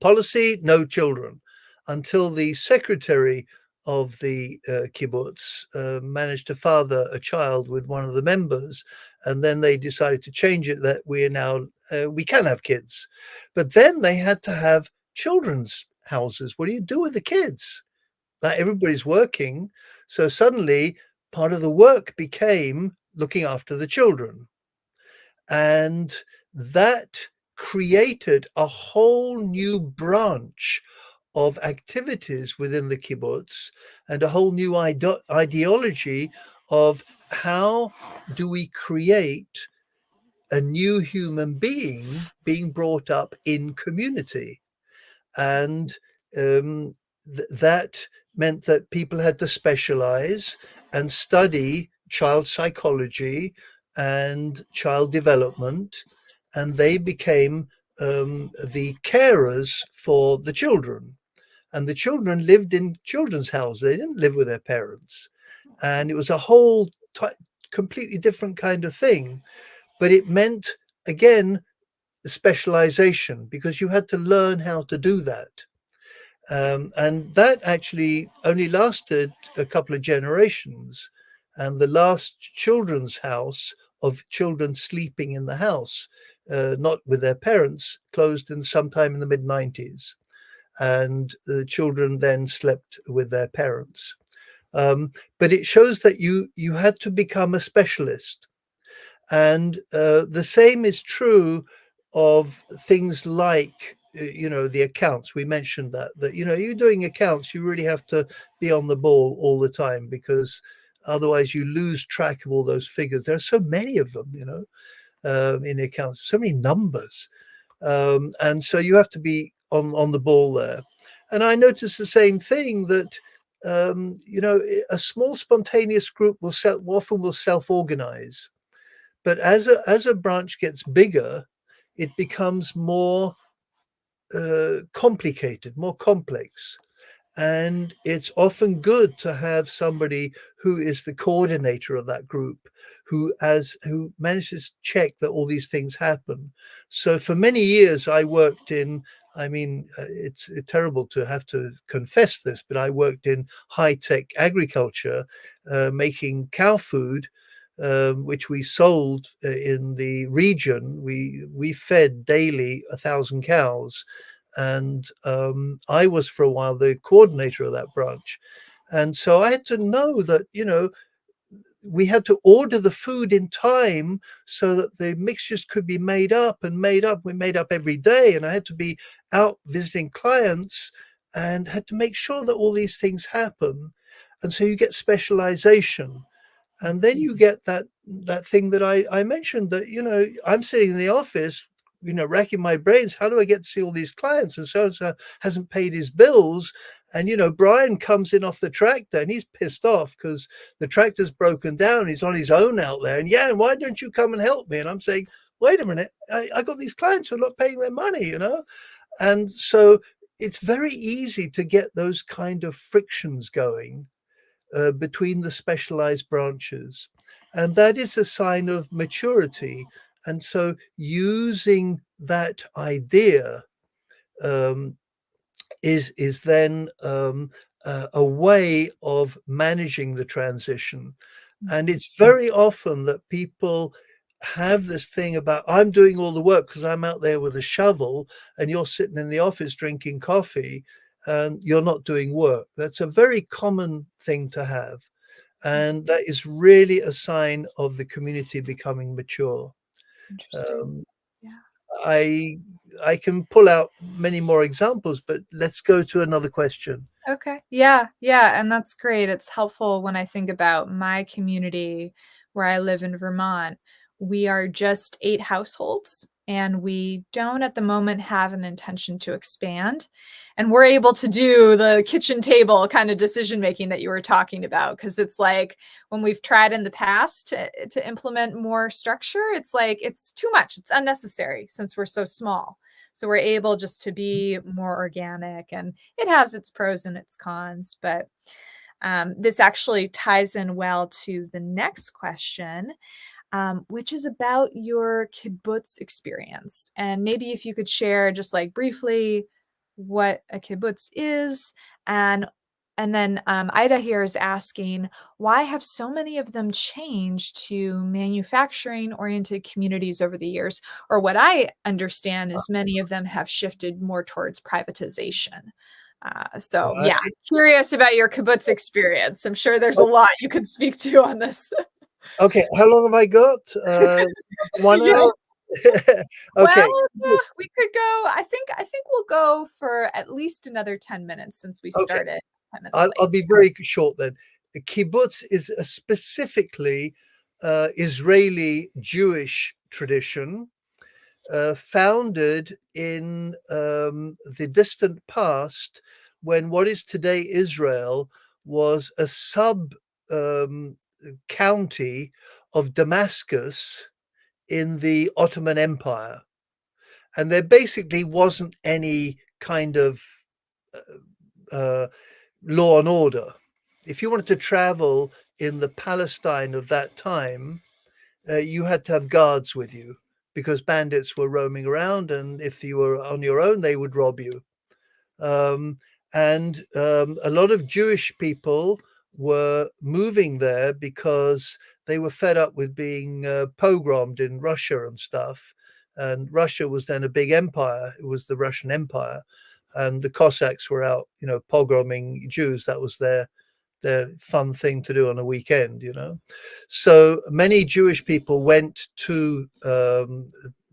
policy: no children, until the secretary of the kibbutz managed to father a child with one of the members, and then they decided to change it that we are now we can have kids, but then they had to have children's houses. What do you do with the kids? Like everybody's working, so suddenly part of the work became looking after the children, and that created a whole new branch of activities within the kibbutz and a whole new ideology of how do we create a new human being brought up in community. And that meant that people had to specialize and study child psychology and child development, and they became the carers for the children. And the children lived in children's houses. They didn't live with their parents. And it was a whole completely different kind of thing. But it meant, again, specialization, because you had to learn how to do that. And that actually only lasted a couple of generations. And the last children's house of children sleeping in the house, not with their parents, closed in sometime in the mid-90s. And the children then slept with their parents. But it shows that you had to become a specialist. And the same is true of things like, the accounts. We mentioned that, you're doing accounts, you really have to be on the ball all the time, because otherwise you lose track of all those figures. There are so many of them, in the accounts, so many numbers. And so you have to be on the ball there. And I noticed the same thing, that a small spontaneous group often will self-organize, but as a branch gets bigger, it becomes more complicated, more complex. And it's often good to have somebody who is the coordinator of that group, who manages to check that all these things happen. So for many years, I worked in. I mean, it's terrible to have to confess this, but I worked in high-tech agriculture, making cow food, which we sold in the region. We fed daily 1,000 cows, and I was for a while the coordinator of that branch. And so I had to know that, we had to order the food in time so that the mixtures could be made up and made up. We made up every day, and I had to be out visiting clients and had to make sure that all these things happen. And so you get specialization. And then you get that thing that I mentioned, that, I'm sitting in the office, racking my brains. How do I get to see all these clients? And so hasn't paid his bills. And, Brian comes in off the tractor and he's pissed off because the tractor's broken down. He's on his own out there. And yeah, and why don't you come and help me? And I'm saying, wait a minute, I got these clients who are not paying their money, And so it's very easy to get those kind of frictions going between the specialized branches. And that is a sign of maturity. And so using that idea um, is then a way of managing the transition. And it's very often that people have this thing about, I'm doing all the work because I'm out there with a shovel, and you're sitting in the office drinking coffee and you're not doing work. That's a very common thing to have. And that is really a sign of the community becoming mature. Interesting. Um, Yeah. I I can pull out many more examples, but let's go to another question. Okay. Yeah, yeah, and that's great. It's helpful when I think about my community where I live in Vermont. We are just 8 households, and we don't at the moment have an intention to expand. And we're able to do the kitchen table kind of decision making that you were talking about, because it's like when we've tried in the past to implement more structure, it's like it's too much. It's unnecessary since we're so small. So we're able just to be more organic, and it has its pros and its cons. But this actually ties in well to the next question, which is about your kibbutz experience. And maybe if you could share just like briefly what a kibbutz is and And then Ida here is asking, why have so many of them changed to manufacturing-oriented communities over the years? Or what I understand is many of them have shifted more towards privatization. So yeah, Right. curious about your kibbutz experience. I'm sure there's a lot you could speak to on this. Okay, how long have I got? 1 Yeah. hour? Well, Okay. yeah, we could go. I think we'll go for at least another 10 minutes since we Okay. started 10 minutes I'll late. be very short then. The kibbutz is a specifically Israeli Jewish tradition founded in the distant past when what is today Israel was a sub um, county of Damascus in the Ottoman Empire. And there basically wasn't any kind of uh, law and order. If you wanted to travel in the Palestine of that time, you had to have guards with you because bandits were roaming around, and if you were on your own, they would rob you. Um, and a lot of Jewish people were moving there because they were fed up with being pogromed in Russia and stuff. And Russia was then a big empire. It was the Russian Empire, and the Cossacks were out, pogroming Jews. That was their fun thing to do on a weekend. So many Jewish people went to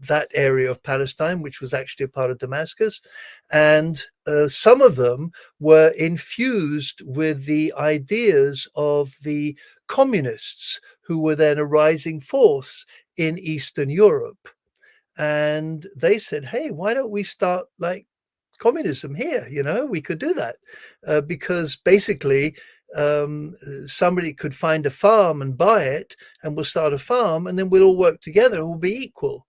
that area of Palestine, which was actually a part of Damascus, and some of them were infused with the ideas of the communists, who were then a rising force in Eastern Europe. And they said, hey, why don't we start like communism here? We could do that because basically somebody could find a farm and buy it, and we'll start a farm, and then we'll all work together and we'll be equal.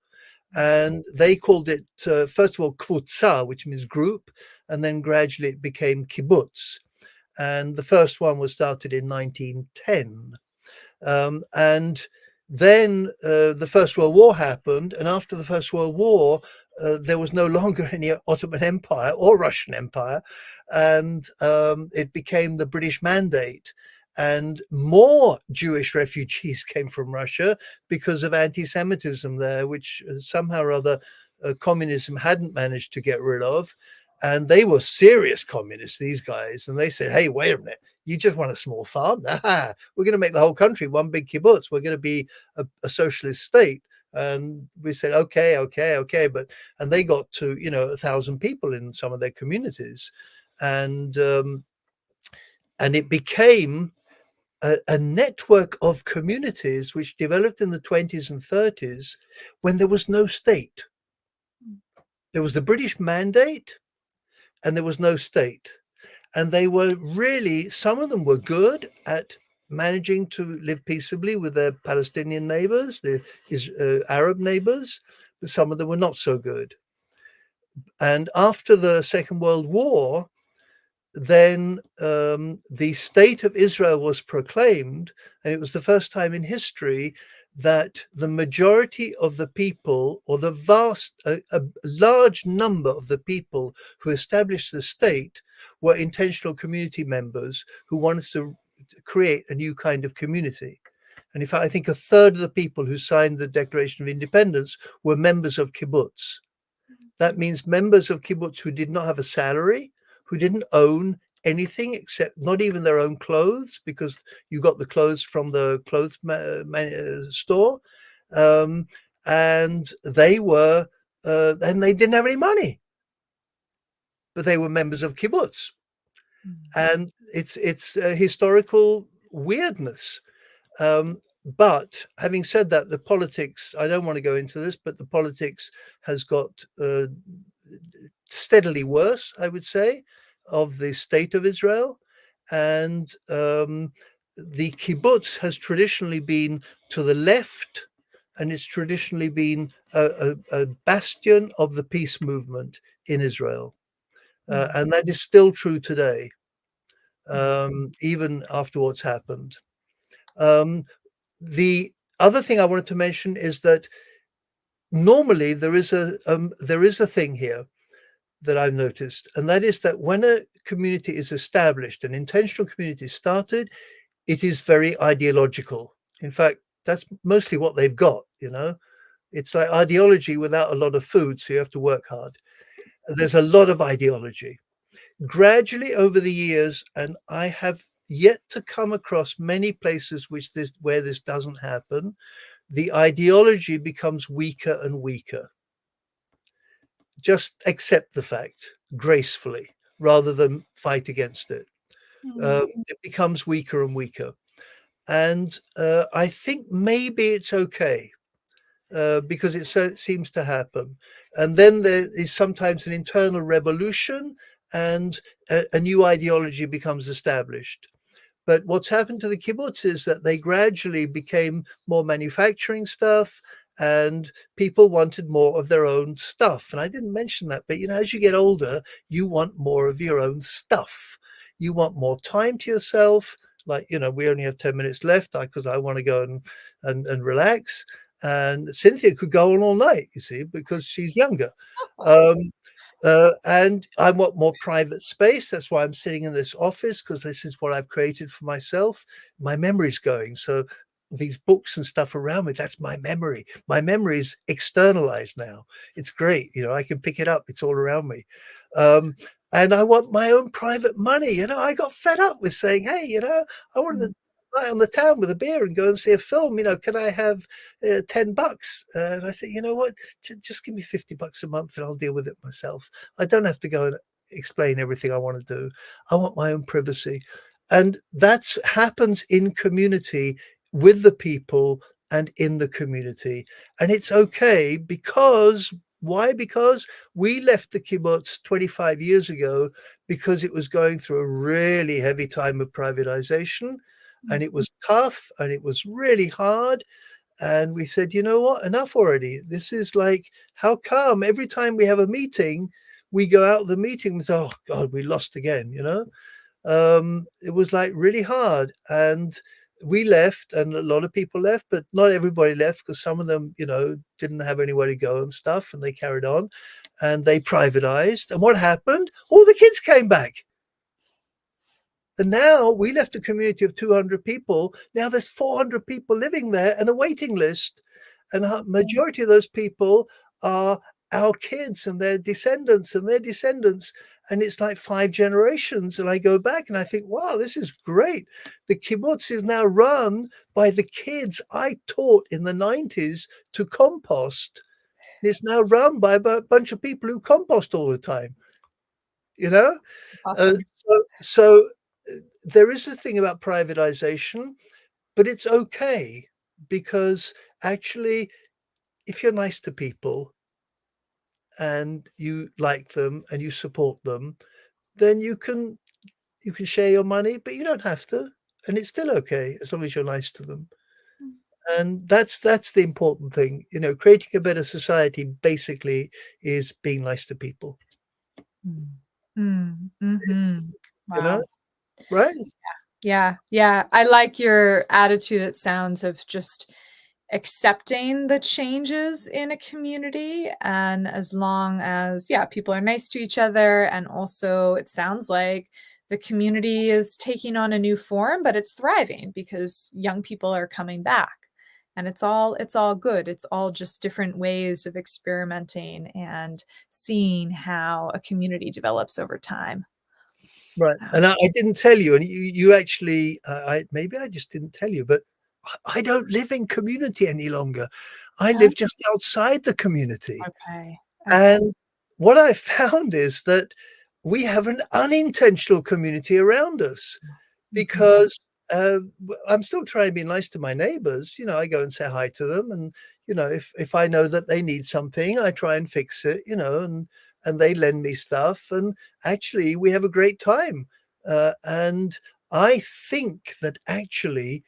And they called it, first of all, kvutza, which means group, and then gradually it became kibbutz. And the first one was started in 1910. And then the First World War happened, and after the First World War, there was no longer any Ottoman Empire or Russian Empire, and it became the British Mandate. And more Jewish refugees came from Russia because of anti-Semitism there, which somehow or other communism hadn't managed to get rid of. And they were serious communists, these guys. And they said, hey, wait a minute, you just want a small farm? Nah, we're going to make the whole country one big kibbutz. We're going to be a socialist state. And we said, okay. And they got to, 1,000 people in some of their communities. And it became a network of communities which developed in the 20s and 30s when there was no state. There was the British Mandate and there was no state. And they were really, some of them were good at managing to live peaceably with their Palestinian neighbors, the Arab neighbors, but some of them were not so good. And after the Second World War, then the state of Israel was proclaimed, and it was the first time in history that the majority of the people, or the a large number of the people who established the state, were intentional community members who wanted to create a new kind of community. And in fact, I think a third of the people who signed the Declaration of Independence were members of kibbutz. That means members of kibbutz who did not have a salary, who didn't own anything except not even their own clothes, because you got the clothes from the clothes store. And they were, and they didn't have any money, but they were members of kibbutz. And it's a historical weirdness. But having said that, the politics, I don't want to go into this, but the politics has got steadily worse, I would say, of the state of Israel. And the kibbutz has traditionally been to the left, and it's traditionally been a bastion of the peace movement in Israel. And that is still true today, even after what's happened. The other thing I wanted to mention is that normally there is a thing here. that I've noticed, and that is that when a community is established, an intentional community is started, it is very ideological. In fact, that's mostly what they've got, you know. It's like ideology without a lot of food, so you have to work hard. There's a lot of ideology. Gradually over the years, and I have yet to come across many places where this doesn't happen, the ideology becomes weaker and weaker. Just accept the fact gracefully rather than fight against it. Mm. It becomes weaker and weaker. And I think maybe it's okay because it seems to happen. And then there is sometimes an internal revolution and a new ideology becomes established. But what's happened to the kibbutz is that they gradually became more manufacturing stuff and people wanted more of their own stuff. And I didn't mention that, but you know, as you get older, you want more of your own stuff. You want more time to yourself. Like, you know, we only have 10 minutes left because I want to go and relax. And Cynthia could go on all night, you see, because she's younger. Um, and I want more private space. That's why I'm sitting in this office because this is what I've created for myself. My memory's going. So these books and stuff around me, that's my memory. My memory is externalized now. It's great. You know, I can pick it up. It's all around me. Um, and I want my own private money. You know, I got fed up with saying, hey, you know, I wanted to lie on the town with a beer and go and see a film. You know, can I have $10? And I said, you know what? Just give me $50 a month and I'll deal with it myself. I don't have to go and explain everything I want to do. I want my own privacy. And that happens in community with the people and in the community. And it's okay because why? Because we left the kibbutz 25 years ago because it was going through a really heavy time of privatization and it was tough and it was really hard. And we said, you know what, enough already. This is like, how come every time we have a meeting, we go out of the meeting with, oh God, we lost again, you know? It was like really hard. And we left and a lot of people left, but not everybody left because some of them, you know, didn't have anywhere to go and stuff and they carried on and they privatized. And what happened? All the kids came back. And now we left a community of 200 people. Now there's 400 people living there and a waiting list. And a majority of those people are our kids and their descendants and their descendants. And it's like 5 generations. And I go back and I think, wow, this is great. The kibbutz is now run by the kids I taught in the 90s to compost. And it's now run by a bunch of people who compost all the time, you know? Awesome. So there is a thing about privatization, but it's okay because actually, if you're nice to people and you like them and you support them, then you can share your money, but you don't have to, and it's still okay as long as you're nice to them. And that's the important thing, you know. Creating a better society basically is being nice to people. You know, Wow. right? Yeah, yeah. I like your attitude. It sounds of just accepting the changes in a community, and as long as, yeah, people are nice to each other, and also it sounds like the community is taking on a new form, but it's thriving because young people are coming back. And it's all good. It's all just different ways of experimenting and seeing how a community develops over time. Right, and I didn't tell you, and you actually, I maybe I just didn't tell you, but I don't live in community any longer. I Oh, live just outside the community, okay. Okay. and what I found is that we have an unintentional community around us Mhm. because I'm still trying to be nice to my neighbors. You know, I go and say hi to them, and you know, if I know that they need something, I try and fix it. You know, and they lend me stuff, and actually, we have a great time. And I think that actually,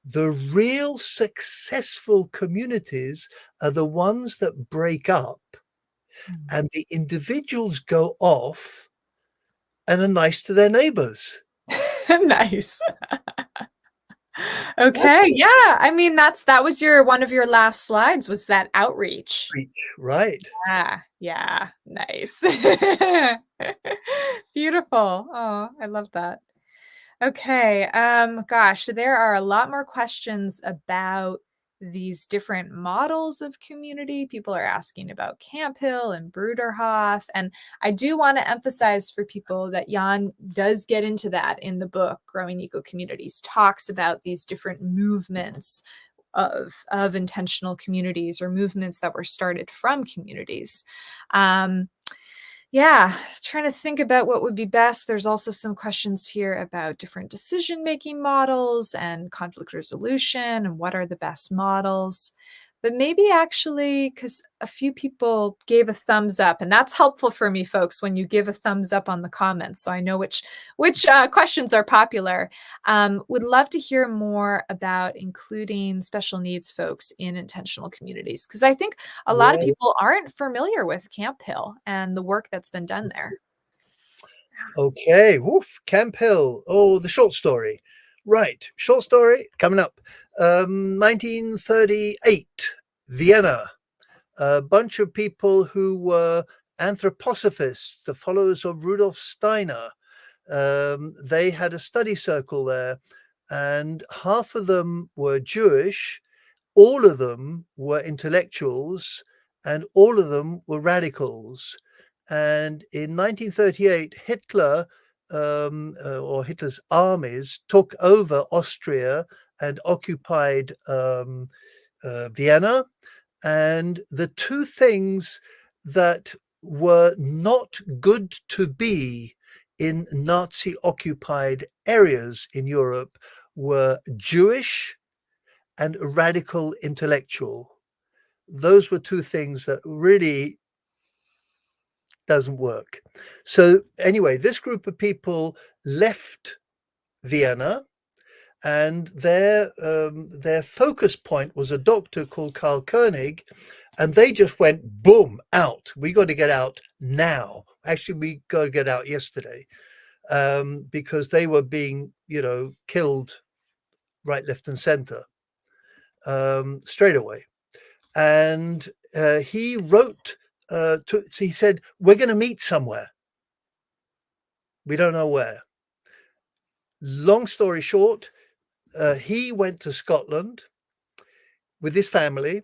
the real successful communities are the ones that break up, Mm. and the individuals go off and are nice to their neighbors. Nice. Okay, yeah. I mean, that was your one of your last slides was that outreach. Right. Yeah, nice. Beautiful. Oh, I love that. Okay, gosh, so there are a lot more questions about these different models of community. People are asking about Camp Hill and Bruderhof, and I do want to emphasize for people that Jan does get into that in the book, Growing Eco Communities, talks about these different movements of intentional communities or movements that were started from communities. Um, yeah, trying to think about what would be best. There's also some questions here about different decision-making models and conflict resolution and what are the best models. But maybe actually, because a few people gave a thumbs up, and that's helpful for me, folks, when you give a thumbs up on the comments, so I know which questions are popular. Would love to hear more about including special needs folks in intentional communities, because I think a lot of Yeah. people aren't familiar with Camp Hill and the work that's been done there. Okay. Woof. Camp Hill. Oh, the short story. Right. Short story coming up. 1938, Vienna. A bunch of people who were anthroposophists, the followers of Rudolf Steiner. They had a study circle there, and half of them were Jewish, all of them were intellectuals, and all of them were radicals. And in 1938, Hitler or Hitler's armies took over Austria and occupied Vienna. And the two things that were not good to be in Nazi occupied areas in Europe were Jewish and a radical intellectual. Those were two things that really doesn't work. So anyway, this group of people left Vienna, and their focus point was a doctor called Karl Koenig, and they just went boom out. We got to get out now. Actually, we got to get out yesterday, because they were being, killed right, left, and center, straight away. And he wrote he said, we're going to meet somewhere. We don't know where. Long story short, he went to Scotland with his family.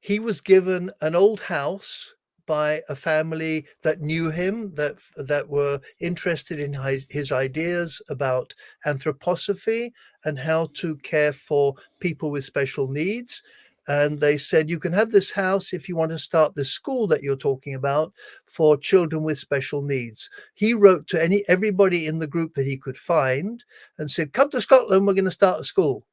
He was given an old house by a family that knew him, that were interested in his ideas about anthroposophy and how to care for people with special needs. And they said, you can have this house if you want to start the school that you're talking about for children with special needs. He wrote to everybody in the group that he could find and said, come to Scotland, we're going to start a school.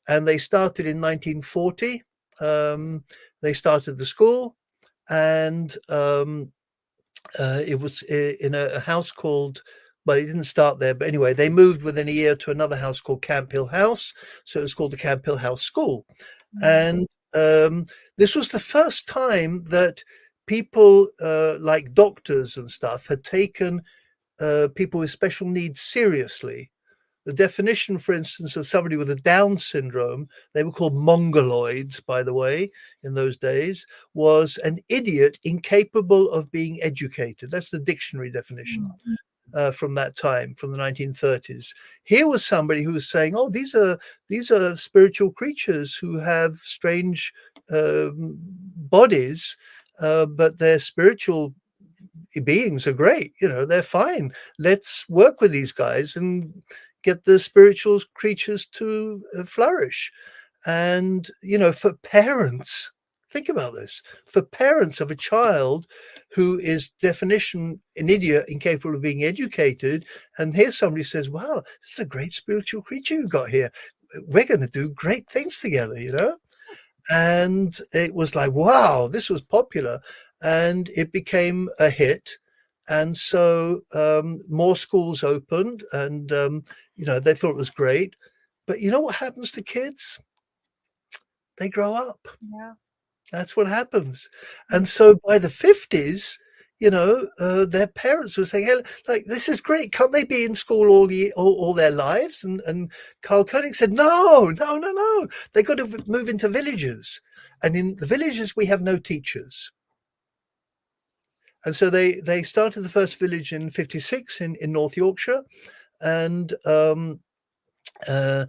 And they started in 1940. They started the school, and it was in a house called, well, it didn't start there, but anyway, they moved within a year to another house called Camp Hill House. So it was called the Camp Hill House School. And this was the first time that people like doctors and stuff had taken people with special needs seriously. The definition, for instance, of somebody with a Down syndrome, they were called mongoloids, by the way, in those days, was an idiot incapable of being educated. That's the dictionary definition from that time, from the 1930s. Here was somebody who was saying, "Oh, these are spiritual creatures who have strange bodies, but they're spiritual beings are great. They're fine. Let's work with these guys and get the spiritual creatures to flourish." And, for parents, think about this, for parents of a child who is definition an idiot, incapable of being educated, and here's somebody who says, wow, this is a great spiritual creature you've got here. We're going to do great things together. And it was like, wow, this was popular, and it became a hit. And so more schools opened, and they thought it was great. But you know what happens to kids? They grow up. Yeah. That's what happens. Mm. And so by the 50s, their parents were saying, hey, like, this is great. Can't they be in school all their lives? And Carl Koenig said, no, no, no, no. They got to move into villages. And in the villages, we have no teachers. And so they started the first village in 56 in North Yorkshire. And the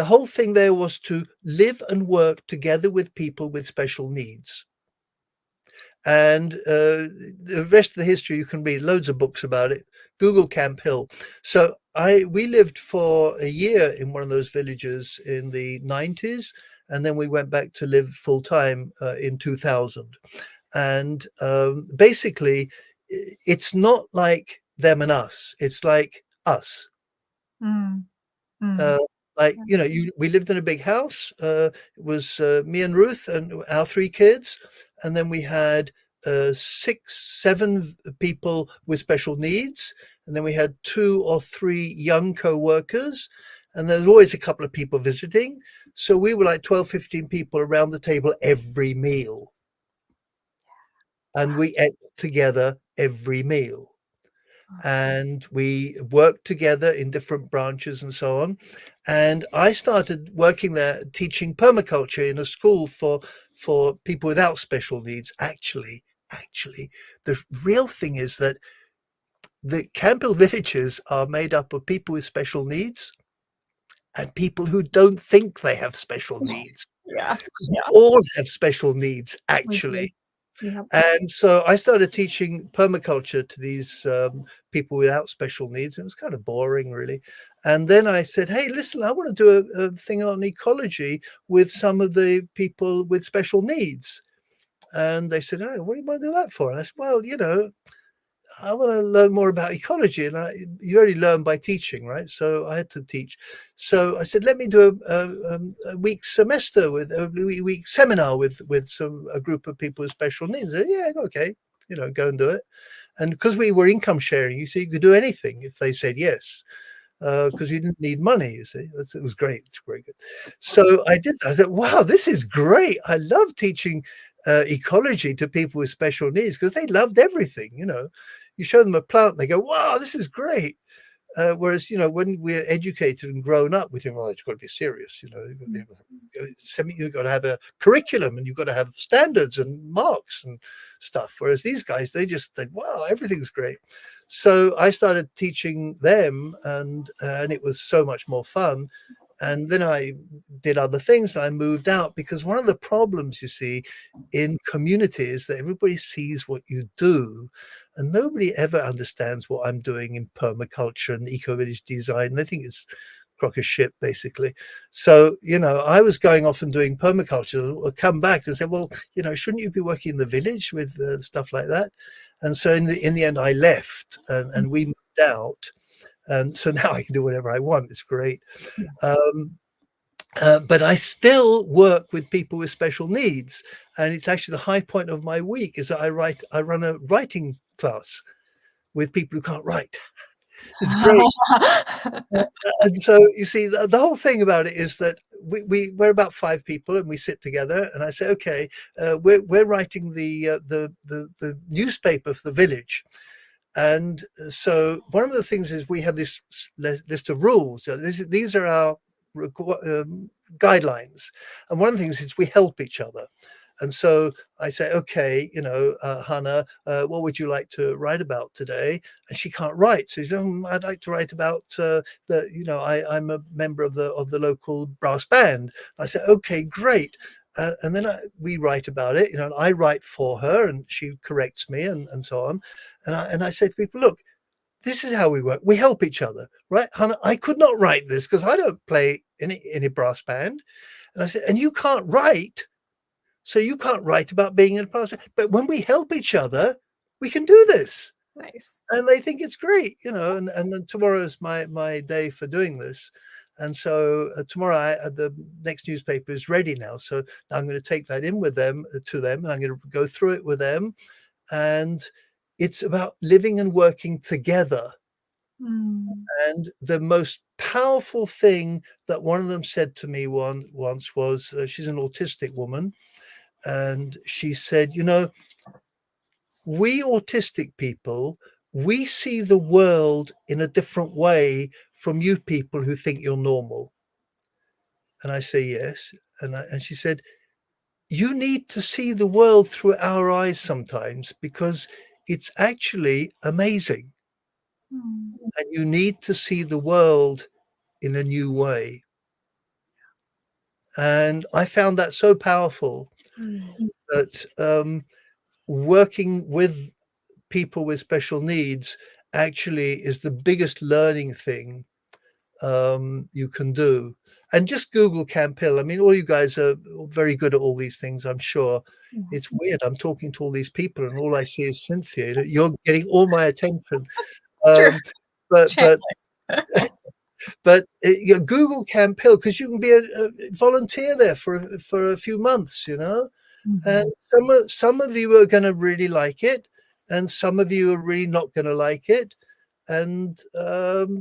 whole thing there was to live and work together with people with special needs. And the rest of the history, you can read loads of books about it. Google Camp Hill. So we lived for a year in one of those villages in the 90s, and then we went back to live full time in 2000. And basically, it's not like them and us. It's like us. Mm. Mm. We lived in a big house. It was me and Ruth and our 3 kids. And then we had 6, 7 people with special needs. And then we had 2 or 3 young co-workers. And there's always a couple of people visiting. So we were like 12, 15 people around the table every meal. And we ate together every meal. And we worked together in different branches and so on. And I started working there, teaching permaculture in a school for people without special needs. Actually, the real thing is that the Camp Hill villages are made up of people with special needs and people who don't think they have special needs. Yeah. Because Yeah. all have special needs, We actually. do. Yep. And so I started teaching permaculture to these people without special needs. It was kind of boring, really. And then I said, hey, listen, I want to do a thing on ecology with some of the people with special needs. And they said, oh, what do you want to do that for? And I said, well, I want to learn more about ecology, and you only learn by teaching, right? So I had to teach. So I said, let me do a week semester with a week seminar with a group of people with special needs. Said, yeah, okay, go and do it. And because we were income sharing, you could do anything if they said yes, because you didn't need money. You see, it was great. It's very good. So I did that. I thought, wow, this is great. I love teaching ecology to people with special needs because they loved everything. You show them a plant, they go, wow, this is great. Whereas, when we're educated and grown up, we think, well, it's got to be serious. You've got to have a curriculum and you've got to have standards and marks and stuff. Whereas these guys, they just think, wow, everything's great. So I started teaching them, and it was so much more fun. And then I did other things. I moved out because one of the problems you see in communities that everybody sees what you do, and nobody ever understands what I'm doing in permaculture and eco-village design. They think it's crock of shit, basically. So, I was going off and doing permaculture. I'll come back and say, well, shouldn't you be working in the village with stuff like that? And so in the end, I left and we moved out. And so now I can do whatever I want. It's great. But I still work with people with special needs, and it's actually the high point of my week is that I run a writing class with people who can't write. It's great. And so you see, the whole thing about it is that we're about 5 people, and we sit together, and I say, okay, we're writing the newspaper for the village. And so one of the things is we have this list of rules. So these are our guidelines. And one of the things is we help each other. And so I say, okay, Hannah, what would you like to write about today? And she can't write. So she says, I'd like to write about I'm a member of the local brass band. I say, okay, great. And then we write about it, and I write for her, and she corrects me, and so on. And I say to people, look, this is how we work. We help each other, right? Hannah, I could not write this because I don't play in a brass band. And I said, and you can't write, so you can't write about being in a brass band. But when we help each other, we can do this. Nice. And they think it's great, and then tomorrow is my day for doing this. And so tomorrow the next newspaper is ready now. So I'm going to take that in with them to them, and I'm going to go through it with them. And it's about living and working together. And the most powerful thing that one of them said to me once was, she's an autistic woman, and she said, we autistic people, we see the world in a different way from you people who think you're normal. And I say, yes. And she said, you need to see the world through our eyes sometimes because it's actually amazing. Mm. And you need to see the world in a new way. And I found that so powerful Mm. that working with people with special needs actually is the biggest learning thing you can do. And just Google Camp Hill. I mean, all you guys are very good at all these things, I'm sure. Mhm. It's weird. I'm talking to all these people, and all I see is Cynthia. You're getting all my attention. True. Um, but Check. but you know, Google Camp Hill because you can be a volunteer there for a few months, you know. And Mhm. some of you are going to really like it, and some of you are really not going to like it, and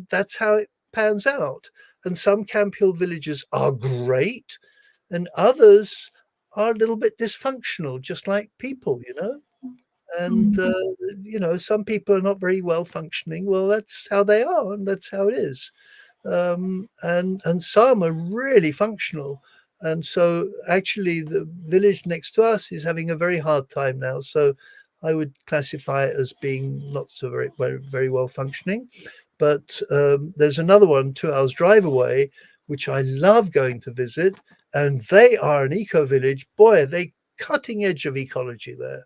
that's how it pans out. And some Camp Hill villages are great, and others are a little bit dysfunctional, just like people, you know. And Mm. you know, some people are not very well functioning. Well, that's how they are, and that's how it is. And some are really functional. And so, actually, the village next to us is having a very hard time now. So, I would classify it as being not so very well functioning. But there's another one 2 hours drive away, which I love going to visit, and they are an eco village. Boy, are they cutting edge of ecology there.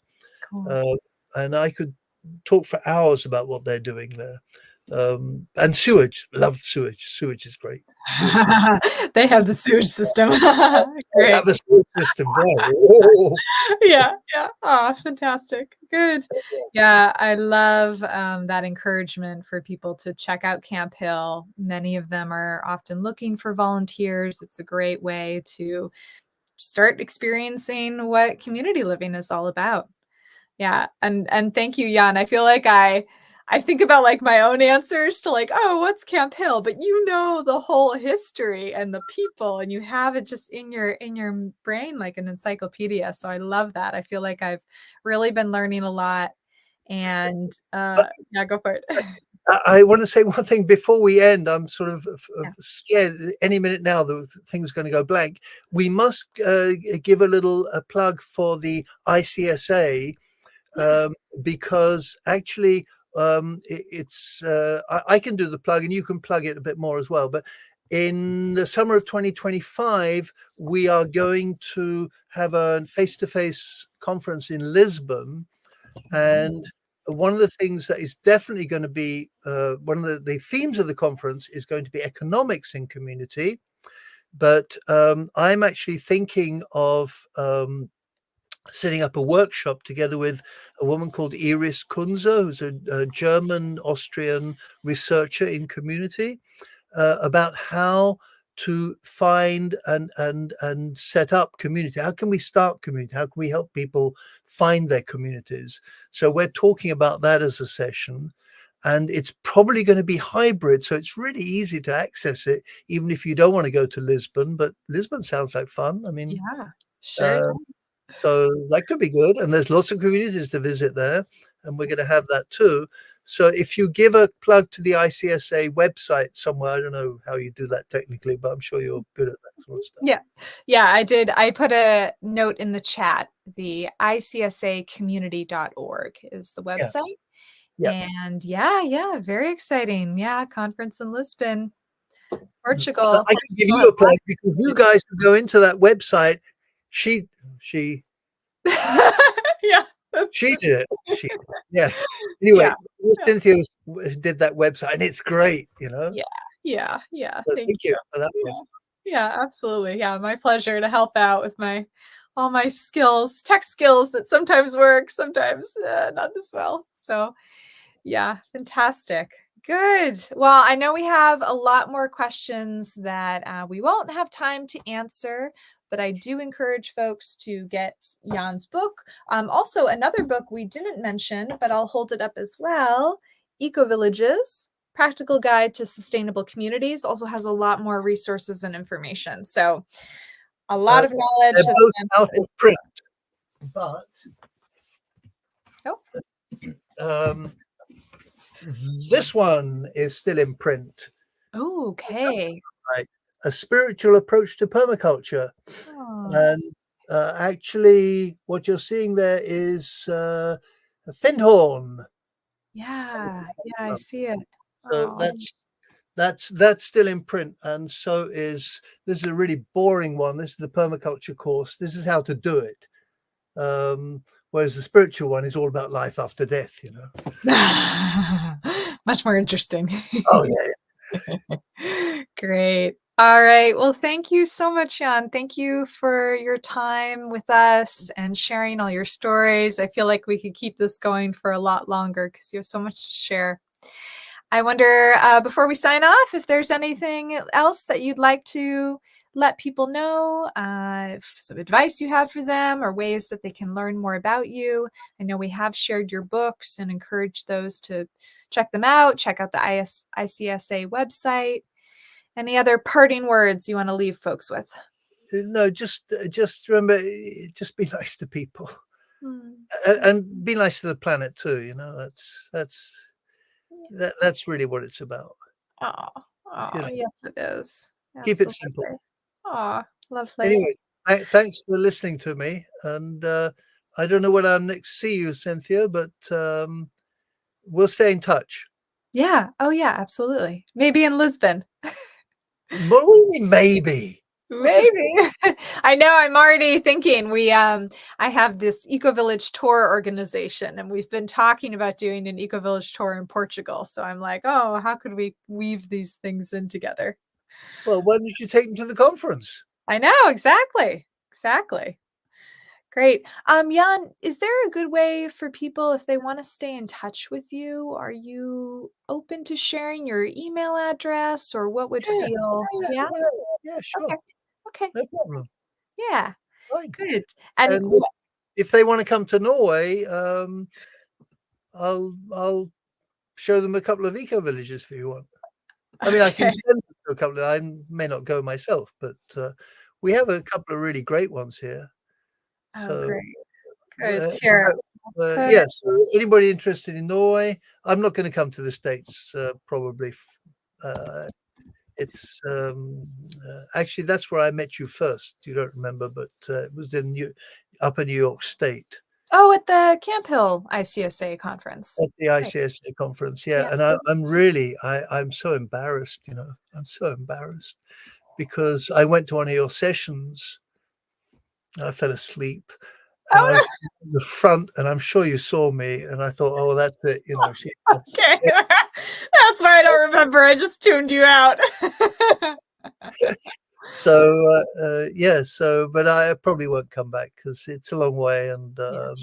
Cool. Uh, and I could talk for hours about what they're doing there. And sewage, love sewage. Sewage is great. Sewage is They have the sewage system. they Great. have a sewage system there. Oh, Yeah, yeah. Oh, fantastic. Good. Yeah, I love that encouragement for people to check out Camp Hill. Many of them are often looking for volunteers. It's a great way to start experiencing what community living is all about. Yeah, and thank you, Jan. I feel like I think about, like, my own answers to, like, "Oh, what's Camp Hill?" But you know the whole history and the people, and you have it just in your brain like an encyclopedia, so I love that. I feel like I've really been learning a lot, and, but yeah, go for it. I want to say one thing before we end. I'm sort of Yeah. scared any minute now the thing's going to go blank. We must give a little plug for the ICSA Yeah. because actually it's I can do the plug and you can plug it a bit more as well. But in the summer of 2025, we are going to have a face-to-face conference in Lisbon, Mhm. and one of the things that is definitely going to be one of the themes of the conference is going to be economics in community. But I'm actually thinking of setting up a workshop together with a woman called Iris Kunze, who's a German Austrian researcher in community, about how to find and set up community. How can we start community? How can we help people find their communities? So we're talking about that as a session. And it's probably going to be hybrid. So it's really easy to access it, even if you don't want to go to Lisbon. But Lisbon sounds like fun. I mean, Yeah, sure uh, does. so that could be good. And there's lots of communities to visit there. And we're going to have that too. So if you give a plug to the ICSA website somewhere, I don't know how you do that technically, but I'm sure you're good at that sort of stuff. Yeah. Yeah, I did. I put a note in the chat. The icsacommunity.org is the Yeah. website. Yeah. And yeah, yeah, very exciting. Yeah, conference in Lisbon, I Portugal. can give We'll you have a plug because you guys who go into that website, she she Yeah. she did it. Yeah. Yeah. Anyway, Yeah. Cynthia did that website and it's great, you know. Yeah. Yeah. Yeah. So Thank thank you. you for that one. Yeah. Yeah, absolutely. Yeah, my pleasure to help out with my all my skills, tech skills that sometimes work, sometimes not as well. So, yeah, fantastic. Good. Well, I know we have a lot more questions that we won't have time to answer, but I do encourage folks to get Jan's book. Also, another book we didn't mention, but I'll hold it up as well, Eco Villages, Practical Guide to Sustainable Communities, also has a lot more resources and information. So a lot Uh, of knowledge they're that's both been out put of into print, but Oh, Um, this one is still in print. okay. Right. A spiritual approach to permaculture. Oh, And actually, what you're seeing there is Findhorn. yeah. Yeah, I see it. So Oh, that's still in print, and so is this is a really boring one. This is the permaculture course. This is how to do it. Whereas the spiritual one is all about life after death. You know. much more interesting. Oh yeah. Great. All right. Well, thank you so much, Jan. Thank you for your time with us and sharing all your stories. I feel like we could keep this going for a lot longer because you have so much to share. I wonder, before we sign off, if there's anything else that you'd like to let people know, if some advice you have for them or ways that they can learn more about you. I know we have shared your books and encourage those to check them out, check out the ICSA website. Any other parting words you want to leave folks with? No, just remember, just be nice to people, Mm. and be nice to the planet too. You know, that's really what it's about. Oh, You oh, know, yes, it is. keep it simple. Absolutely. Oh, lovely. Anyway, thanks for listening to me, and I don't know when I'll next see you, Cynthia, but we'll stay in touch. Yeah. Oh, yeah, absolutely. Maybe in Lisbon. What do you mean, maybe? What's this? Maybe. I know I'm already thinking I have this Ecovillage tour organization and we've been talking about doing an Ecovillage tour in Portugal. So I'm like, "Oh, how could we weave these things in together?" Well, why don't you take them to the conference? I know, exactly. Exactly. Great. Jan, is there a good way for people if they want to stay in touch with you? Are you open to sharing your email address or what would Yeah, feel? yeah, Yeah. whatever. Yeah, sure, Okay. Okay. no problem. Yeah. Fine. Good. And And if they want to come to Norway, I'll show them a couple of eco villages if you want. I mean, I can okay. send them to a couple of, I may not go myself, but we have a couple of really great ones here. Oh, So, great. Good. uh, Here, I'll put yeah, so anybody interested in Norway, I'm not going to come to the States, probably. Uh, it's actually that's where I met you first. You don't remember, but it was in Upper New York State oh, at the Camp Hill ICSA conference. at the Right. ICSA conference. Yeah, Yeah. and I'm so embarrassed. You know, I'm so embarrassed because I went to one of your sessions. I fell asleep, and I Oh, was in the front, and I'm sure you saw me, and I thought, "Oh, that's it." You know, she. no. Okay. That's why I don't remember. I just tuned you out. So yeah, so but I probably won't come back because it's a long way, and Yeah,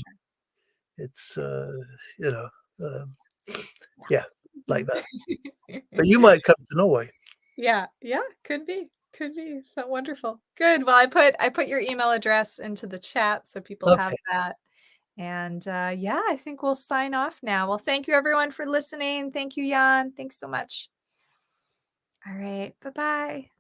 it's you know, um, yeah, like that. sure. But you might come to Norway. Yeah, yeah, could be. Could be. So wonderful. Good. Well, I put your email address into the chat so people have Okay. that. And yeah, I think we'll sign off now. Well, thank you everyone for listening. Thank you, Jan. Thanks so much. All right. Bye-bye.